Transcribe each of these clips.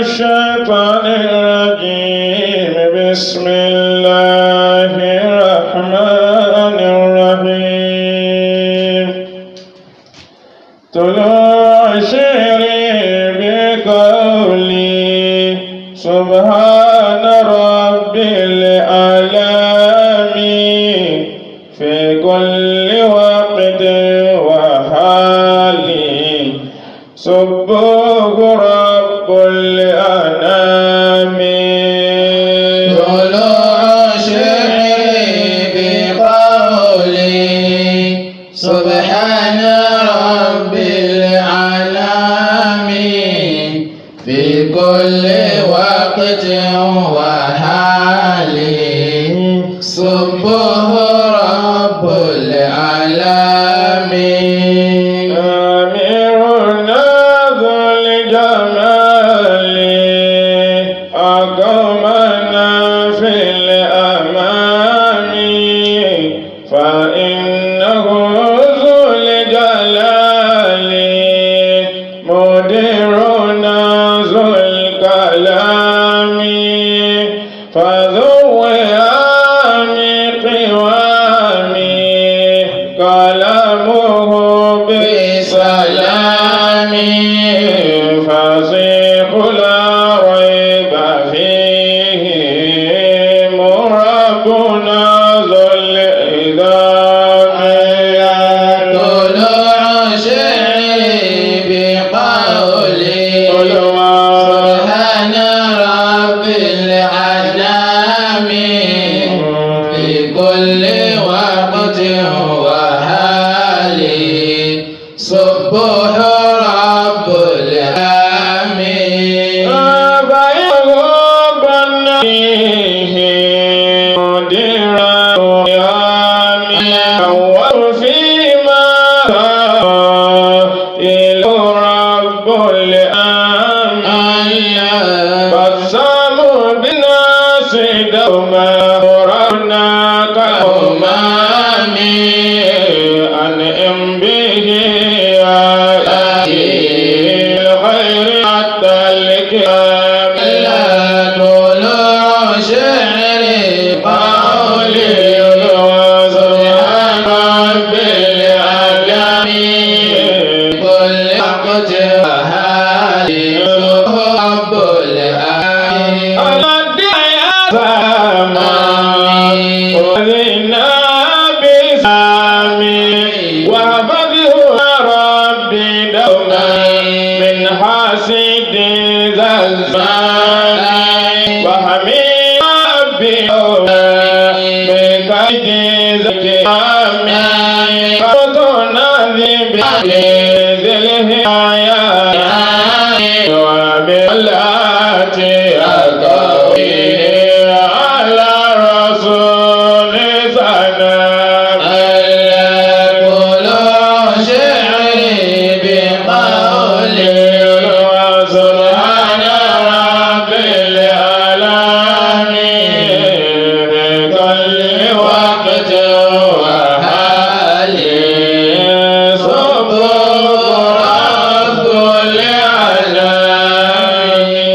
الشيطان الرجيم بسم الله الرحمن الرحيم طلوع شعري بقولي سبحان رب العالمين في كل وقت وحال سبوه رب الأنام طلوع شعري بقولي سبحان رب العالمين في كل وقت وحال سبوه رب العالمين آمرنا ذو الجمال أقامنا في الأمام فإنه ذو الجلال مديرنا ذو الكلام فذو وهام قوام كلامه بسلام فصيح لا ريب فيه ربنا ذو الإدام طلوع شعري بقولي سبحان رب العالمين في كل وقت وحال سبح رب العالمين فيغبن فيه مدير وفيما إلى رب الأمين فالسام بالناس دوما ربنا كهمام أنعم به الخير حتى الكرام طلوع شعري قولي سبحان رب العالمين كل وقت وحال رب العالمين وذنا بسامي وبذه ربي دوما من حاسد ذا الزمان وحمي ربي دوما بكيد ذكرام فردنا ذي ذي الهدايات وبالآت القوي على رسول سلام طلوع شعري بقولي سبحان رب العالمين بكل وقت وحال سبح رب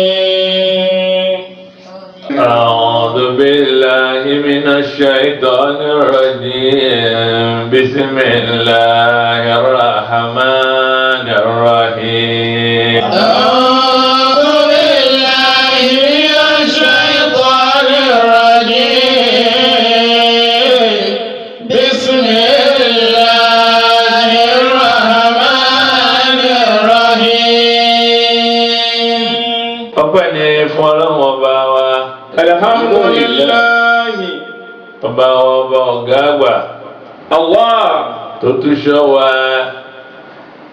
العالمين أعوذ بالله من الشيطان الرجيم بسم الله الرحمن الرحيم أعوذ بالله من الشيطان الرجيم بسم الله الرحمن الرحيم ọpẹ́ ni fún Ọlọ́run ọba wa alhamdulillahi ọba ọ̀gá àgbà Allah tó tún ṣọ́ wa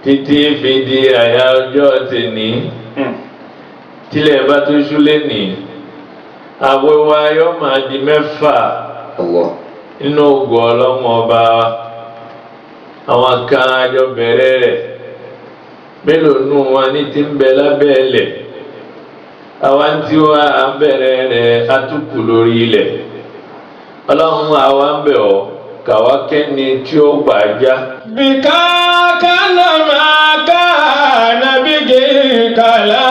títí fi di àyà ọjọ́ tèní tílẹ̀ bá tó ṣú lénìí àwẹ̀ wa yóò máa di mẹ́fà nínú ògo Ọlọ́run ọba wa àwọn kan àjọ bẹ̀rẹ̀ rẹ̀ mélòó nù wọn ní ti ń bẹ lábẹ́ ẹlẹ̀ àwa tí wá à ń bẹ̀rẹ̀ rẹ̀ atukù lórí ilẹ̀ Ọlọ́run àwa ń bẹ̀ ọ́ kàwá kẹ́ni tí ó gbàjá. bìkà kánà máa ká nàbí gé kàlá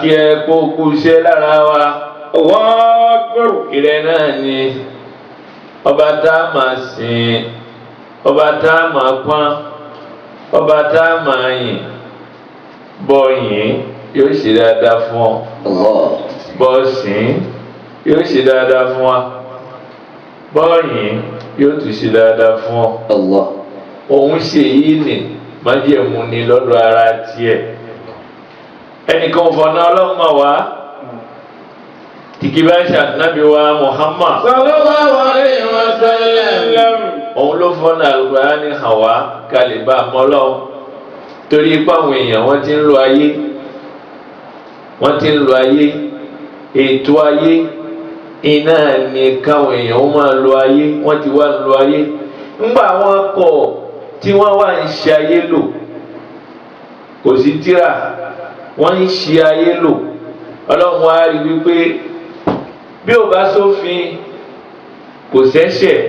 kí ẹ kó kú iṣẹ́ lára wa. Ìrẹ náà ni ọba tá a máa sìn, ọba tá a máa pọ́n, ọba tá a máa yìn. Bọ́ yìn yóò ṣe dáadáa fún ọ. Bọ́ sìn yóò ṣe dáadáa fún wa. Bọ́ yìn yóò tún ṣe dáadáa fún ọ. Òun ṣe yìí nì májẹ̀mú ni lọ́dọ̀ ara tiẹ̀. Ẹnìkan fọ̀nà ọlọ́mọ wa tìkí bá ṣàtúnábí wa Muhammad sallallahu alaihi wasallam. Òun ló fọ́nà Al-Qur'ani hàn wá kálíbà mọ́lọ́hún. Torí ipá àwọn èèyàn wọ́n ti ń lo ayé, wọ́n ti ń lo ayé, ètò ayé iná ni káwọn èèyàn ó máa lo ayé, wọ́n ti wá lo ayé. Ńgbà wọn kọ̀ tí wọ́n wá ń ṣe ayé lò, kò sí tírà, wọ́n ń ṣe ayé lò. Ọlọ́run wá rí wípé bí ò bá sófin kò ṣẹ̀ṣẹ̀.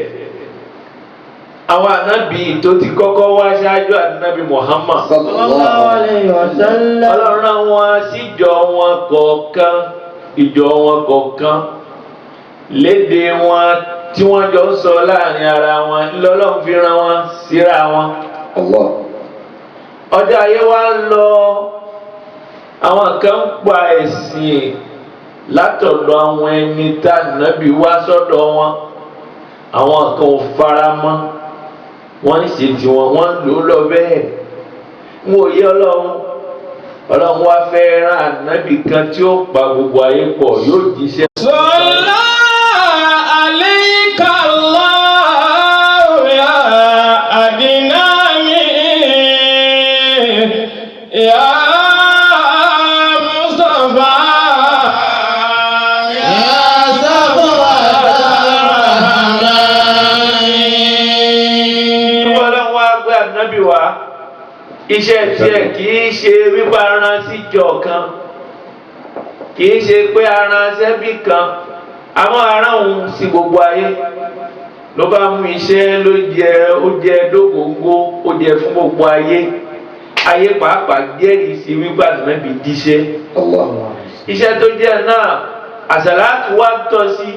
Àwọn ànábì tó ti kọ́kọ́ wá ṣáájú ànábì Muhammad sallallahu alaihi wasallam. Ọlọ́run rán wọn síjọ wọn kọ̀ọ̀kan, ìjọ wọn kọ̀ọ̀kan lédè wọn tí wọ́n jọ ń sọ láàrin ara wọn lọ́lọ́run fi rán wọn síra wọn. Ọjọ́ ayé wa ń lọ, àwọn kan ń pa ẹ̀sìn látọ̀dọ̀ àwọn ẹni tá ànábì wá sọ́dọ̀ wọn. Àwọn kan ò fara mọ́, wọ́n ń ṣe tiwọn, wọ́n ń lò ó lọ bẹ́ẹ̀. N ò yé Ọlọ́run wá fẹ́ rán ànábì kan tí ó pa gbogbo ayé pọ̀, yóò jíṣẹ́. Sọlá alayka Allahu ya adinani ya Mustafa ya Safwa Rahmani. Ọlọ́run wá gbé ànábì wá. Iṣẹ́ tiẹ̀ kìí ṣe wípé aran síjọ kan, kìí ṣe pé aran sẹ́bí kan. Àwọn ará òun sí gbogbo ayé ló bá mú iṣẹ́ ló jẹ, ó jẹ dógóńgó, ó jẹ fún gbogbo ayé. Ayé pàápàá jẹ́rìí sí wípé ànábì jíṣẹ́. Iṣẹ́ tó jẹ́ náà àsàlátù wá tọ́ sí.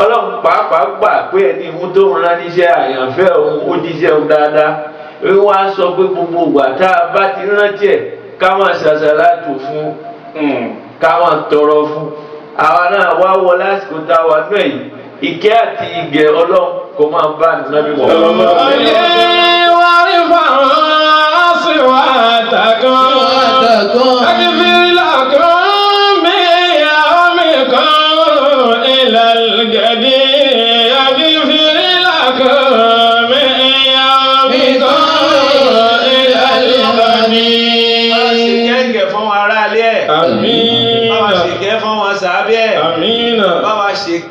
Ọlọ́run pàápàá gbà pé ẹni ìhun tó ń rán níṣẹ́ àyànfẹ́ òun ó jíṣẹ́ òun dáadáa. Wọ́n á sọ pé gbogbo ìgbà tá a bá ti rántí ẹ̀ ká máa ṣàṣàlátù fún, ká máa tọrọ fún. Àwa náà wá wọ lásìkò tá a wà nú ẹ̀ yìí, ìkẹ́ àti ìgẹ̀ Ọlọ́run kó máa bá ànábì wọ̀.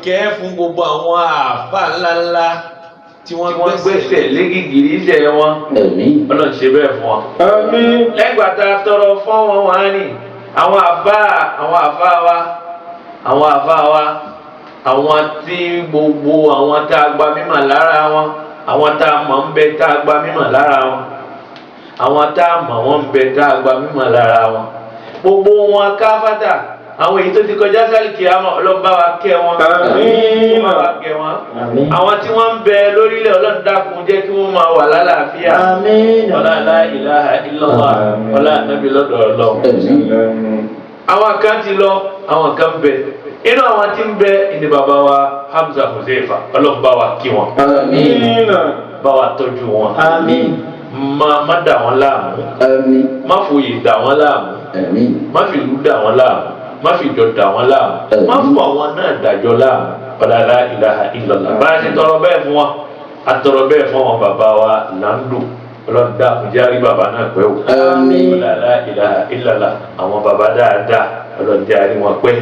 Kẹ́ fún gbogbo àwọn àáfà ńláńlá tí wọ́n gbẹ́sẹ̀ légìgìrì ilẹ̀ wọn. Ọlọ́run ṣe bẹ́ẹ̀ fún wọn. Lẹ́gbàá tá a tọrọ fún wọn wá ní àwọn àfà wa, àwọn tí gbogbo àwọn tá a gba mímọ̀ lára wọn, àwọn tá a mọ̀ ń bẹ tá a gba mímọ̀ lára wọn, àwọn tá a mọ̀ wọ́n ń bẹ tá a gba mímọ̀ lára wọn. Gbogbo wọn káfátà. Àwọn èyí tó ti kọjá sálìkì àmọ́ Ọlọ́run bá wa kẹ́ wọn. Bá wa kẹ́ wọn. Àwọn tí wọ́n ń bẹ lórílẹ̀ Ọlọ́run dákun jẹ́ kí wọ́n máa wà lálàáfíà. Ọlá la ilaha illallah, ọlá ànábì lọ́dọ̀ Ọlọ́run. Àwọn kan ti lọ, àwọn kan bẹ. Inú àwọn tí ń bẹ ni bàbá wa Hamza Huzaifa, Ọlọ́run bá wa kí wọn. Bá wa tọ́jú wọn. Má dà wọ́n láàmú. Má fòyè dà wọ́n láàmú. Má fìlú dà wọ́n láàmú. Má fi jọ dà wọ́n láàmú, má fún àwọn náà dájọ́ láàmú. Ọlá la ilaha illallah. Bá a ṣe tọrọ bẹ́ẹ̀ fún wọn, a tọrọ bẹ́ẹ̀ fún wọn bàbá wa Nandu. Ọlọ́run dákun járí bàbá náà pẹ́ o. Ọlá la ilaha illallah. Àwọn bàbá dáadáa Ọlọ́run járí wọn pẹ́.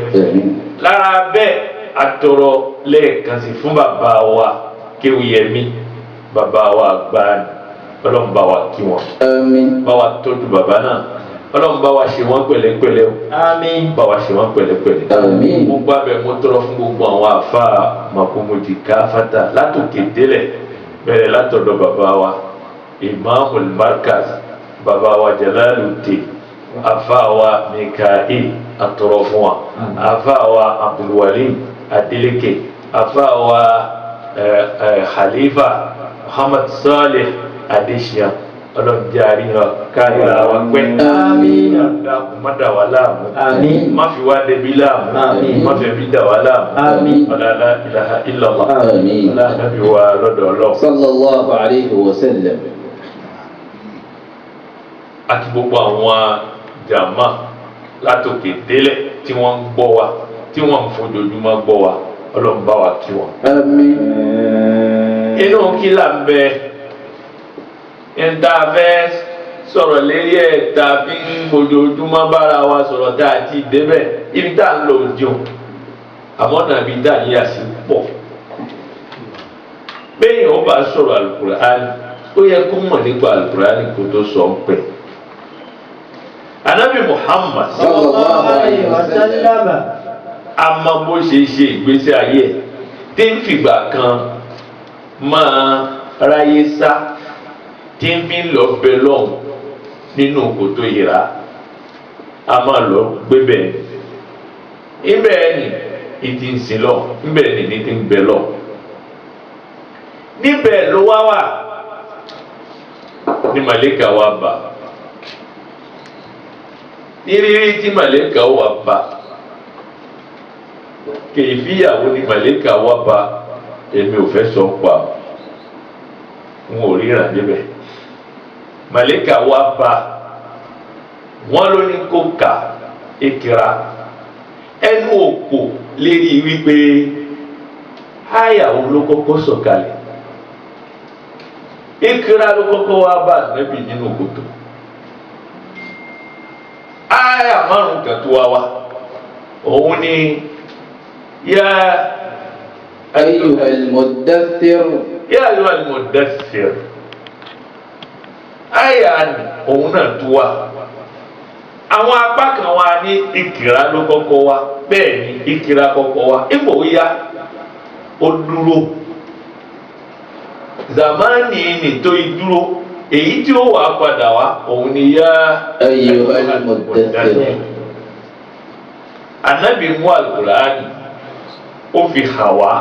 Lára bẹ́ẹ̀ a tọrọ lẹ́ẹ̀kan sí fún bàbá wa Kéwúyẹmí, bàbá wa gbáà. Ọlọ́run bá wa kí wọn. Bá wa tọ́jú bàbá náà. Ọlọ́run bá wa ṣe wọ́n pẹ̀lẹ́pẹ̀lẹ́ o. Bá wa ṣe wọ́n pẹ̀lẹ́pẹ̀lẹ́. Mo gbà bẹ́ẹ̀ mo tọrọ fún gbogbo àwọn àfa Makumudi káfátà látòkè délẹ̀, bẹ̀rẹ̀ látọ̀dọ̀ bàbá wa Imamul Markaz, bàbá wa Jalaluddin àfáàwà Mikael àtọrọ fún wa àfáàwà Abdulwali Adeleke àfáàwà Khalifa Muhammad Saleh Adesina ọlọ́njẹ́ àríyàn kárí ara wa pẹ́. Àmín. Má dà wá láàmú. Àmín. Má fi wá débi láàmú. Àmín. Má fẹ́ bí dà wá láàmú. Àmín. Ọ̀làlá ilaha illallah. Àmín. Ọ̀là nàbí wa lọ́dọ̀ Ọlọ́run. Sallallahu alayhi wa sallam. Àti gbogbo àwọn jàmá látòkè délẹ̀ tí wọ́n ń gbọ́ wa tí wọ́n ń fojoojúmọ́ gbọ́ wa Ọlọ́run bá wa kí wọn. Àmín. Inú kí là ń bẹ nta fẹ́ sọ̀rọ̀ lérí ẹ̀ tàbí fojoojúmọ́ bára wa sọ̀rọ̀ tá a ti débẹ̀ ibi tá a ń lọ jẹun àmọ́ nàbí tá a yíyà sí pọ̀ bẹ́ẹ̀ ó bá sọ̀rọ̀ Al-Qur'ani ó yẹ kó mọ̀ nípa Al-Qur'ani kó tó sọ ń pẹ́. Ànábì Muhammad Sallallahu alayhi wa sallam. àmọ́ bó ṣe ṣe ìgbésí ayé ẹ̀ tí ń fìgbà kan máa ráyé sá tí ń bí lọ bẹ lọ́hùn nínú kòtò ìhìrá a máa lọ gbé bẹ́ẹ̀ ibẹ̀ ni ìdí ń sin lọ ibẹ̀ ni ní ti ń bẹ lọ níbẹ̀ ló wá wà ní màlẹ́kà wá bá nírírí tí màlẹ́kà wá bá kèéfìyàwó ní màlẹ́kà wá bá èmi ò fẹ́ sọ pa n ò ríran débẹ̀ màlẹ́kà wá bá wọn ló ní kó kà Ikra ẹnu òkò lérí wípé àyàwó ló kọ́kọ́ sọ̀kalẹ̀ Ikra ló kọ́kọ́ wá bá Ànábì nínú kòtò àyà márùn kan tó wá wá òun ni yá Ayyuhal muddaththir. yá ayyuhal muddaththir àyà òun náà tó wá àwọn apá kan wá ní Ikra ló kọ́kọ́ wá bẹ́ẹ̀ ni Ikra kọ́kọ́ wá ipò yá ó dúró zamani nìtò ìdúró èyí tí ó wà padà wá òun ni yá Ayyuhal muddaththir. Ànábì mú Al-Qur'ani ó fi hàn wá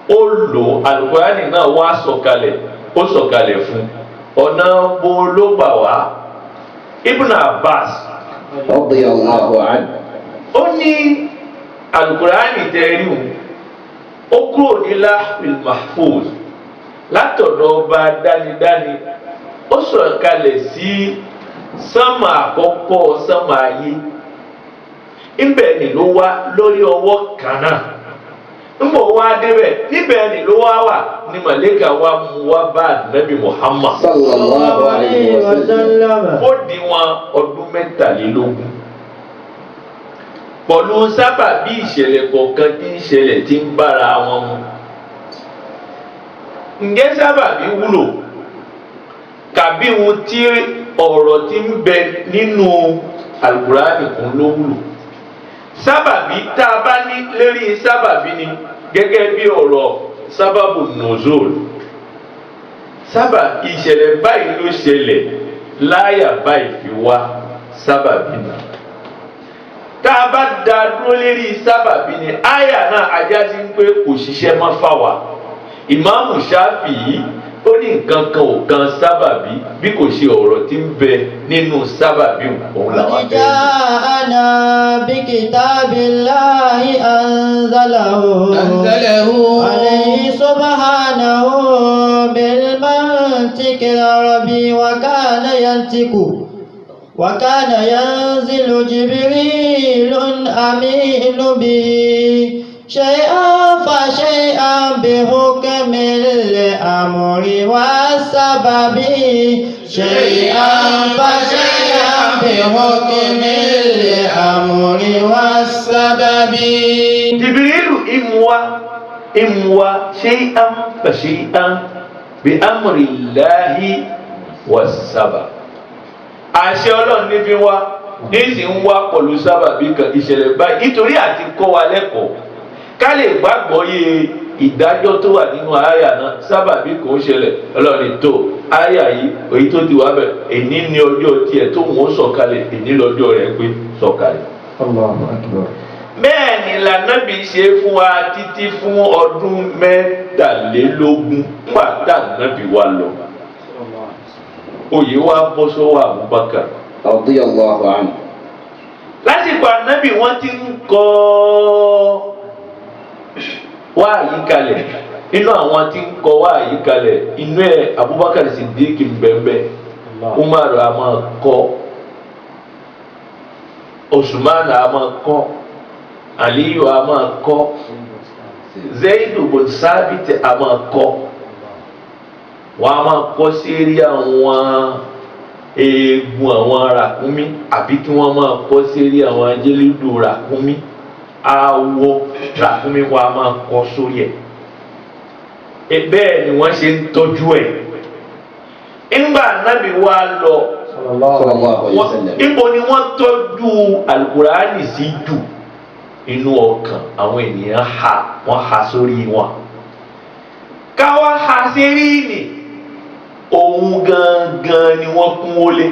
ó lò Al-Qur'ani náà wá sọ̀kalẹ̀ ó sọ̀kalẹ̀ fún ọ̀nà bó ló gbà wá Ibn Abbas Radiyallahu anhu. ó ní Al-Qur'ani tẹ́rí ó kúrò ní Lahfil Mahfuz látọ̀dọ̀ ọba dánidáni ó sọ̀kalẹ̀ sí sánmà àkọ́kọ́ sánmà ayé ibẹ̀ ni ló wá lórí ọwọ́ kan náà nbọ wá débẹ̀ níbẹ̀ ni ló wá wà ní màlẹ́kà wá mú wá bá Ànábì Muhammad Sallallahu alayhi wa sallam. ó di wọn ọdún 23 pọ̀lú sábà bí ìṣẹ̀lẹ̀ kọ̀ọ̀kan tí ń ṣẹlẹ̀ tí ń bára wọn mu ǹjẹ́ sábà bí wúlò kàbí wọn tí ọ̀rọ̀ tí ń bẹ nínú Al-Qur'ani kún ló wúlò sábàbí tá a bá ní lérí sábàbí ni gẹ́gẹ́ bí ọ̀rọ̀ sábàbù nùzúl sábà ìṣẹ̀lẹ̀ báyìí ló ṣẹlẹ̀ láyà báyìí fi wá sábàbí ni tá a bá dá dúró lérí sábàbí ni àyà náà ajá sí pé kò ṣiṣẹ́ mọ́ fáwa Ìmáàmù Ṣáfi'í ó ní nǹkan kan ò kan sábàbí bí kò ṣe ọ̀rọ̀ tí ń bẹ nínú sábàbí òun làwọn abẹ́rẹ́. جاءنا بكتاب الله أنزله عليه سبحانه بالمنطق العربي وكان ينزل جبريل أمين به شيئا فشيئا بحكم الأمر والسبب شيئا فشيئا بحكم الأمر والسبب Jibrilu imwa shay'an fa shay'an bi amri Allahi was-sabab. Àṣẹ Ọlọ́run ní fi wá ní sì ń wá pẹ̀lú sábàbí kan ìṣẹ̀lẹ̀ báyìí nítorí àti kọ́ wa lẹ́kọ̀ọ́ ká lè gbàgbọ́ yé ìdájọ́ tó wà nínú àyà náà sábàbí kò ń ṣẹlẹ̀ ọlọ́run tó àyà yìí èyí tó ti wá bẹ̀ èní ní ọjọ́ tiẹ̀ tó wọ́n sọ̀kalẹ̀ èní lọ́jọ́ rẹ̀ pé sọ̀kalẹ̀. Allahu Akbar. bẹ́ẹ̀ ni lànàbí ṣe fún wa títí fún ọdún mẹ́tàlélógún pàtà nàbí wa lọ oyè wa bọ́ sọ́wọ́ Abubakar Radiyallahu anhu. lásìkò ànábì wọ́n ti ń kọ́ wá àyíkalẹ̀ inú àwọn tí ń kọ́ wá àyíkalẹ̀ inú ẹ̀ Abubakar Siddiq bẹ́ẹ̀ Umar a máa kọ́ Usman a máa kọ́ Aliyu a máa kọ́ Zaidu bin Sabit a máa kọ́ wọ́n a máa kọ́ sí eré àwọn eegun àwọn ràkúnmí àbí kí wọ́n máa kọ́ sí eré àwọn ajélédò ràkúnmí awọ ràkúnmí wa máa kọ́ sórí ẹ̀ bẹ́ẹ̀ ni wọ́n ṣe ń tọ́jú ẹ̀ ńgbà nábì wa lọ níbo ni wọ́n tọ́jú alukurani sí jù inú ọkàn àwọn ènìyàn wọ́n ha sórí wọn káwá ha sérí ni òun gangan ni wọ́n kún wọlé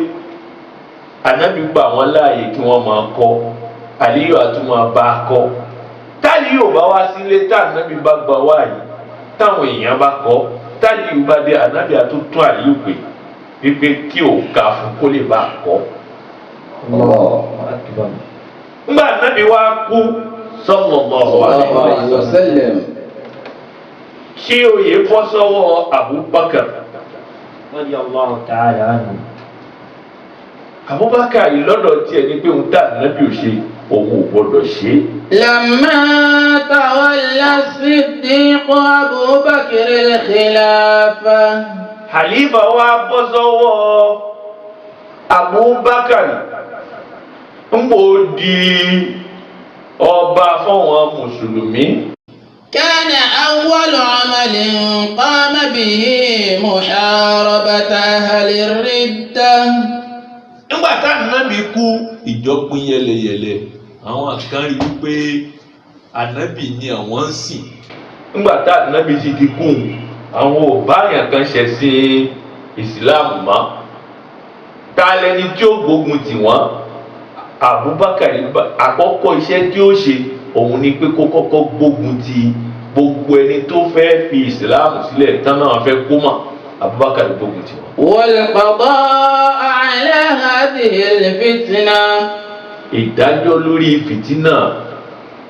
ànábì gbà wọ́n láàyè kí wọ́n máa kọ́ Àlíyù àtúmọ̀ bá kọ́ táàlíyù bá wá sílé tá ànábì bá gba wáyé táwọn èèyàn bá kọ́ táàlíyù bá dé ànábì àtúntún Àlíyù pé wípé kí o kà fún kó lè bá kọ́. Ngbà ànábì wá kú sallallahu alaihi wasallam kí oyè bọ́ sọ́wọ́ Abubakar. Radiyallahu ta'ala anhu. Abubakar yìí lọ́dọ̀ tiẹ̀ ní pé òun tà ànábì ò ṣe òun ò gbọ́dọ̀ ṣe. Lamma tawalla Siddiq Abubakar al-khilafa. Khalifa wa bọ́ sọ́wọ́ Abubakar ń bò di ọba fáwọn mùsùlùmí. Kana awwalu amalin qama bihi muharabata ahli riddah. Nígbà tá ànábì kú ìjọ pín yẹlẹyẹlẹ àwọn kan rí wípé ànábì ni àwọn ń sìn. Nígbà tá ànábì sì ti kú àwọn ò bá yàn kan ṣe sí ìsìláàmù mọ́ ta lẹni tí ó gbógun tì wọ́n Abubakar àkọ́kọ́ iṣẹ́ tí ó ṣe òun ni pé kó kọ́kọ́ gbógun ti gbogbo ẹni tó fẹ́ fi ìsìláàmù sílẹ̀ tán náà fẹ́ kó mọ̀ Abubakar gbógun tì wọ́n. wal qadaa ala hadhihi al-fitna. ìdájọ́ lórí fìtínà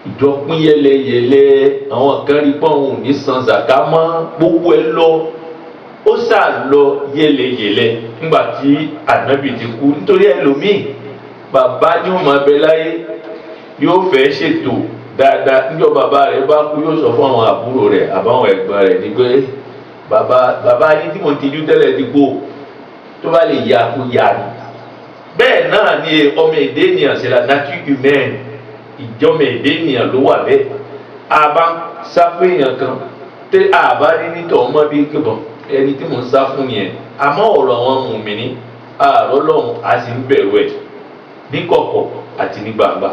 ìjọpín yẹlẹyẹlẹ àwọn kan rí pọ́n òun ní san zaka mọ́ gbogbo ẹ lọ ó sà lọ yẹlẹyẹlẹ nígbà tí ànábì ti kú nítorí ẹlòmíì bàbá ní ó máa bẹ láyé yóò fẹ́ ṣètò dáadáa níjọ́ bàbá rẹ̀ bá kú yóò sọ fún àwọn àbúrò rẹ̀ àbáwọn ẹ̀gbọ́n rẹ̀ ní pé bàbá yín tí mo ti jú tẹ́lẹ̀ ti kú tó bá lè yà kó yà ni bẹ́ẹ̀ náà ni ọmọ èdè ènìyàn c'est la nature humaine ìjọmọ èdè ènìyàn ló wà bẹ́ẹ̀ àbá sáfù èèyàn kan tẹ àbá rí nítọ̀ ọmọ bíi kébọ̀ ẹni tí mò ń sá fún yẹn àmọ́ ọ̀rọ̀ àwọn mùmínì àárọ̀ lọ́hùn á sì ń bẹ̀rù ẹ̀ ní kọ̀kọ̀ àti ní gbangba.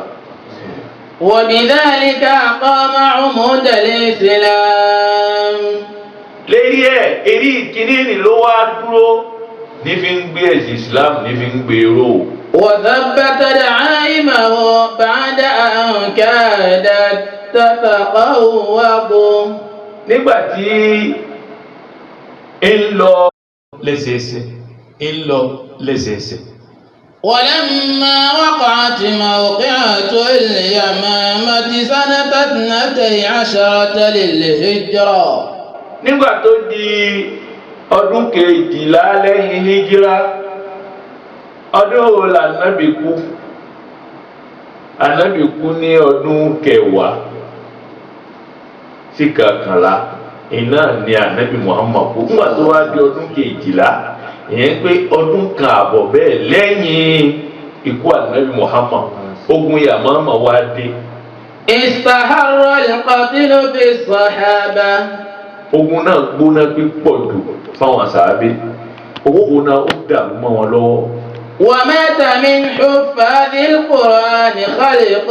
وبذلك أقام عمود الإسلام. lérí ẹ̀ eré ìkíní ni ló wá dúró ní fi ń gbé ẹ̀sìn Islam ní fi ń gbé ró. وثبت دعائمه بعد أن كادت تتقوض. nígbà tí ń lọ lẹ́sẹẹsẹ ń lọ lẹ́sẹẹsẹ. ولما وقعت موقعة اليمامة سنة 12 للهجرة. nígbà tó di ọdún kejìlá lẹ́yìn hijira ọdún wo la Ànábì kú Ànábì kú ní ọdún kẹwàá sí kọkànlá iná ni Ànábì Muhammad kú nígbà tó wá di ọdún kejìlá ìyẹn pé ọdún kan àbọ̀ bẹ́ẹ̀ lẹ́yìn ikú Ànábì Muhammad ogun Yamama wá dé. استحر القتل بالصحابة. ogun náà gbóná pípọ̀ jù fáwọn sàábé ogun náà ó dàrú mọ́ wọn lọ́wọ́. ومات من حفاظ القرآن خلق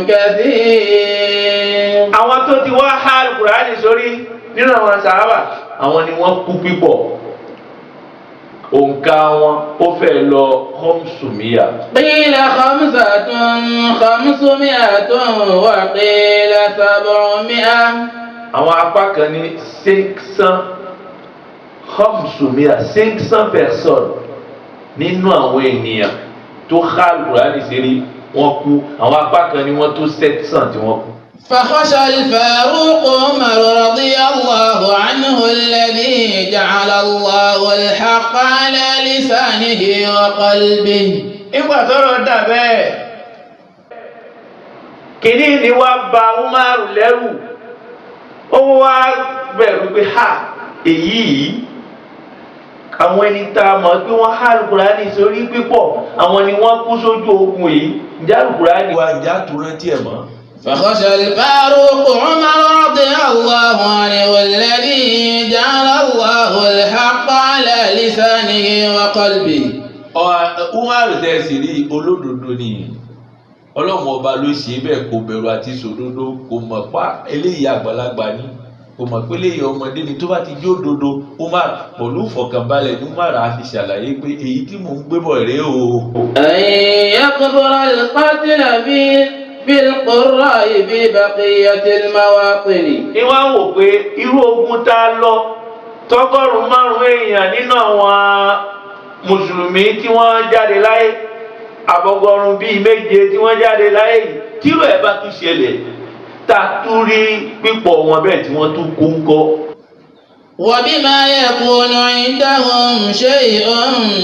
كثير. àwọn tó ti wá há Al-Qur'ani sórí nínú àwọn sàhábà àwọn ni wọ́n kú pípọ̀ òǹkà wọn ó fẹ́ lọ khamsumiya. qila khamsumiyatun wa qila 700. àwọn apá kan ní 500 personnes nínú àwọn ènìyàn tó há Al-Qur'ani sórí wọ́n kú àwọn apá kan ní wọ́n tó 700 tí wọ́n kú. فخشى الفاروق عمر رضي الله عنه الذي جعل الله الحق على لسانه وقلبه. ìgbà tọ́rọ̀ dà bẹ́ẹ̀ kìíní ni wá bà Umar lẹ́rù ó wá bẹ̀rù pé èyí àwọn ẹni tá a mọ̀ pé wọ́n há Al-Qur'ani sórí pípọ̀ àwọn ni wọ́n kú sójú ogun yìí ǹjẹ́ Al-Qur'ani wa ǹjẹ́ àtúrántí ẹ̀ mọ́. فخشى الفاروق عمر رضي الله عنه الذي جعل الله الحق على لسانه وقلبه. Umar tẹ̀sí rí olódodo ni ọlọ́run ọba ló ṣe bẹ́ẹ̀ kò bẹ̀rù àti sòdodo kò mọ̀ pa eléyìí àgbàlagbà ni kò mọ̀ pé eléyìí ọmọdé ni tó bá ti jó dodo Umar pẹ̀lú ìfọ̀kànbalẹ̀ ní Umar á fi ṣàlàyé pé èyí tí mò ń gbé bọ̀ rèé o. أن يكبر القتل بالقراء في بقية المواطن. ìwà wò pé irú ogun tá a lọ tọ́gọ́rùn-ún márùn-ún èèyàn nínú àwọn mùsùlùmí tí wọ́n jáde láyé àbọ̀gọ́rùn bíi méje tí wọ́n jáde láyé yìí tírò ẹ̀ bá tún ṣẹlẹ̀ tá a tún rí pípọ̀ wọn bẹ́ẹ̀ tí wọ́n tún kó ń kọ́. وبما يكون عندهم شيء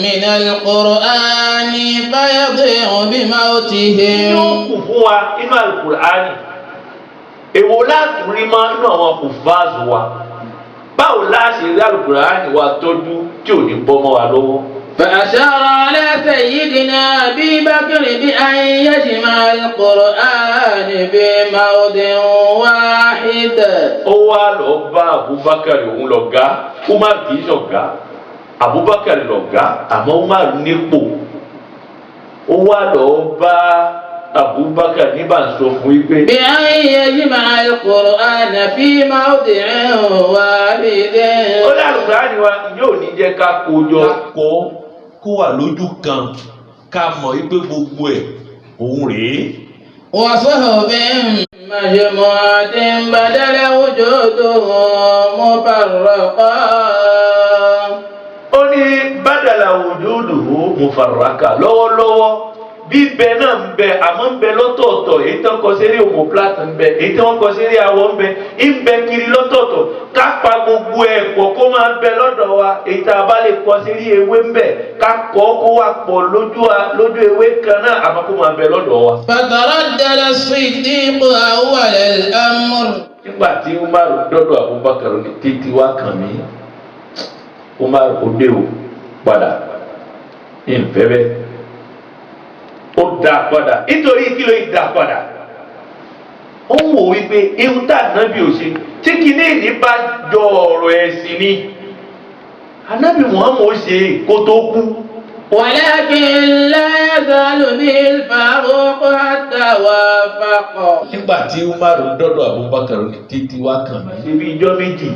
من القرآن فيضيع بموتهم. yóò kù fún wa inú Al-Qur'ani èwo láti rí mọ́ inú àwọn kùfáàzù wa báwo láti rí Al-Qur'ani wa tọ́jú tí ò ní bọ́ mọ́ wa lọ́wọ́. فأشار على سيدنا أبي بكر بأن يجمع القرآن في موضع واحد. ó wá lọ bá Abubakar òun lọ̀gá Umar kì í ṣọ̀gá Abubakar lọ̀gá àmọ́ Umar nípò ó wá lọ bá Abubakar nígbà sọ fún wípé. بأن يجمع القرآن في موضع واحد. ó ní Al-Qur'ani wa yóò ní jẹ́ ká kó jọ kọ́ kó wà lójú kan ká mọ̀ wípé gbogbo ẹ̀ òun rèé. وصحب مجموعة بدل وجوده مفرقا. ó ní badala wujuduhu mufarraka lọ́wọ́lọ́wọ́ bíbẹ náà ń bẹ àmọ́ ń bẹ lọ́tọ̀ọ̀tọ̀ èyí tó ń kọ sí eré omoplate ń bẹ èyí tó ń kọ sí eré awọ ń bẹ ń bẹ kiri lọ́tọ̀ọ̀tọ̀ ká pa gbogbo ẹ̀ pọ̀ kó máa bẹ lọ́dọ̀ wa èyí tá a bá lè kọ sí eré ewé ń bẹ ká kọ́ kó wà pọ̀ lójú ewé kan náà àmọ́ kó máa bẹ lọ́dọ̀ wa. فتردد الصديق أول الأمر. nígbà tí Umar dọ́dọ̀ Abubakar ní títí wá kàn mí Umar òde ò padà ìfẹ́ bẹ́ẹ̀ ó dá padà nítorí kí ló dá padà ó ń wò wípé ihun tá ànábì ò ṣe tí kìíní ìní bá jọ ọ̀rọ̀ ẹ̀sìn ni ànábì Muhammad ó ṣe kó tó kú. ولكن لا يزال به الفاروق حتى وافق. nígbà tí Umar dọ́dọ̀ Abubakar ní títí wá kàn mí. ṣe bí ijọ́ méjì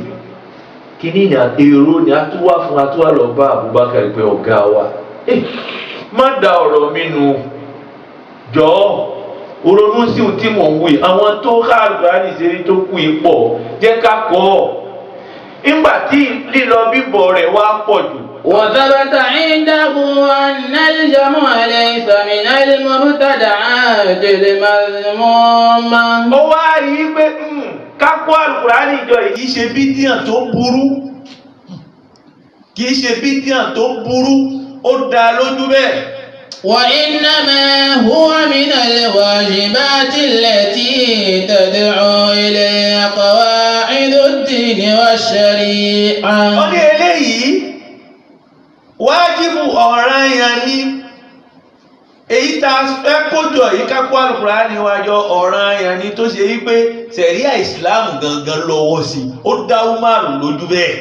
kìíní ní èrò ni a tún wá fún a tún wá lọ bá Abubakar pé ọ̀gá wa má da ọ̀rọ̀ mi nù jọ̀ọ́ ronú sí ohun tí mò ń wí àwọn tó há Al-Qur'ani ìṣeré tó kú ipò jẹ́ ká kọ́ ọ nígbà tí lílọ bíbọ̀ rẹ̀ wá pọ̀ jù. وثبت عنده أن الجمع ليس من المبتدعات المذمومة. ó wá rí i pé ká kọ́ Al-Qur'ani ìjọ yìí. kì í ṣe bídíà tó burú kì í ṣe bídíà tó burú ó dá lójú bẹ́ẹ̀. وإنما هو من الواجبات التي تدعو إليها قواعد الدين والشريعة. ó ní eléyìí wájibù ọ̀ranyàn ni èyí tá a fẹ́ kójọ yìí ká kó Al-Qur'ani wájọ ọ̀ranyàn ni tó ṣe wípé sẹ̀ríà ìsìláàmù gangan lọ́wọ́ sí ó dá Umaru lójú bẹ́ẹ̀.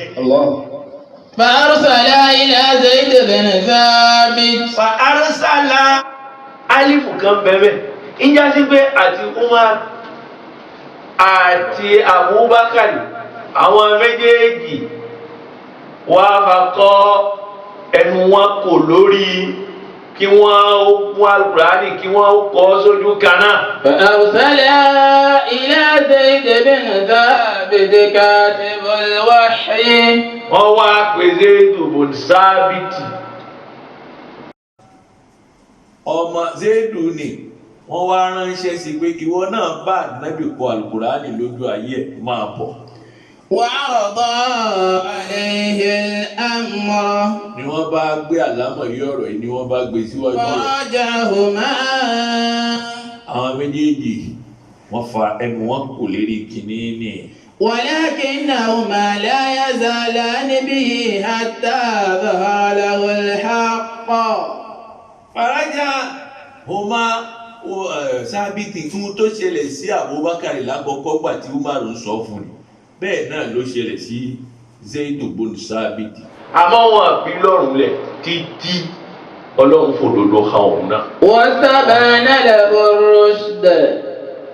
فأرسل إلى زيد بن ثابت. فأرسل alifu kan bẹ̀rẹ̀ ìjà sí pé àti Umar àti Abubakar àwọn méjèèjì wá fakọ́ ẹnu wọn kò lórí kí wọ́n mú Al-Qur'ani kí wọ́n kọ́ sójú kan náà. فأرسلا إلى زيد بن ثابت كاتب الوحي. wọ́n wá pè Zaid bun Sábìtì ọmọ Zaidu ni wọ́n wá ránṣẹ́ sí pé ìwọ náà bá Nábì kọ Al-Qur'ani lójú ayé ẹ̀ máa bọ̀. وعرض عليه الأمر. ni wọ́n bá gbé àlámọ̀rí ọ̀rọ̀ yìí ni wọ́n bá gbé síwájú rẹ̀. فراجعهما. àwọn méjèèjì wọ́n fa ẹnu wọn kò lérí kìíní ni. ولكنهما لا يزالان به حتى ظهر له الحق. farajahuma Sábìtì tún tó ṣẹlẹ̀ sí Abubakar lákọ̀ọ́kọ́ gbà tí Umar ń sọ fún ni bẹ́ẹ̀ náà ló ṣẹlẹ̀ sí Zaid bun Sábìtì. àmọ́ wọn àbí lọ́rùn lẹ̀ títí Ọlọ́run fòdodo ha òun náà. واستبان له الرشد.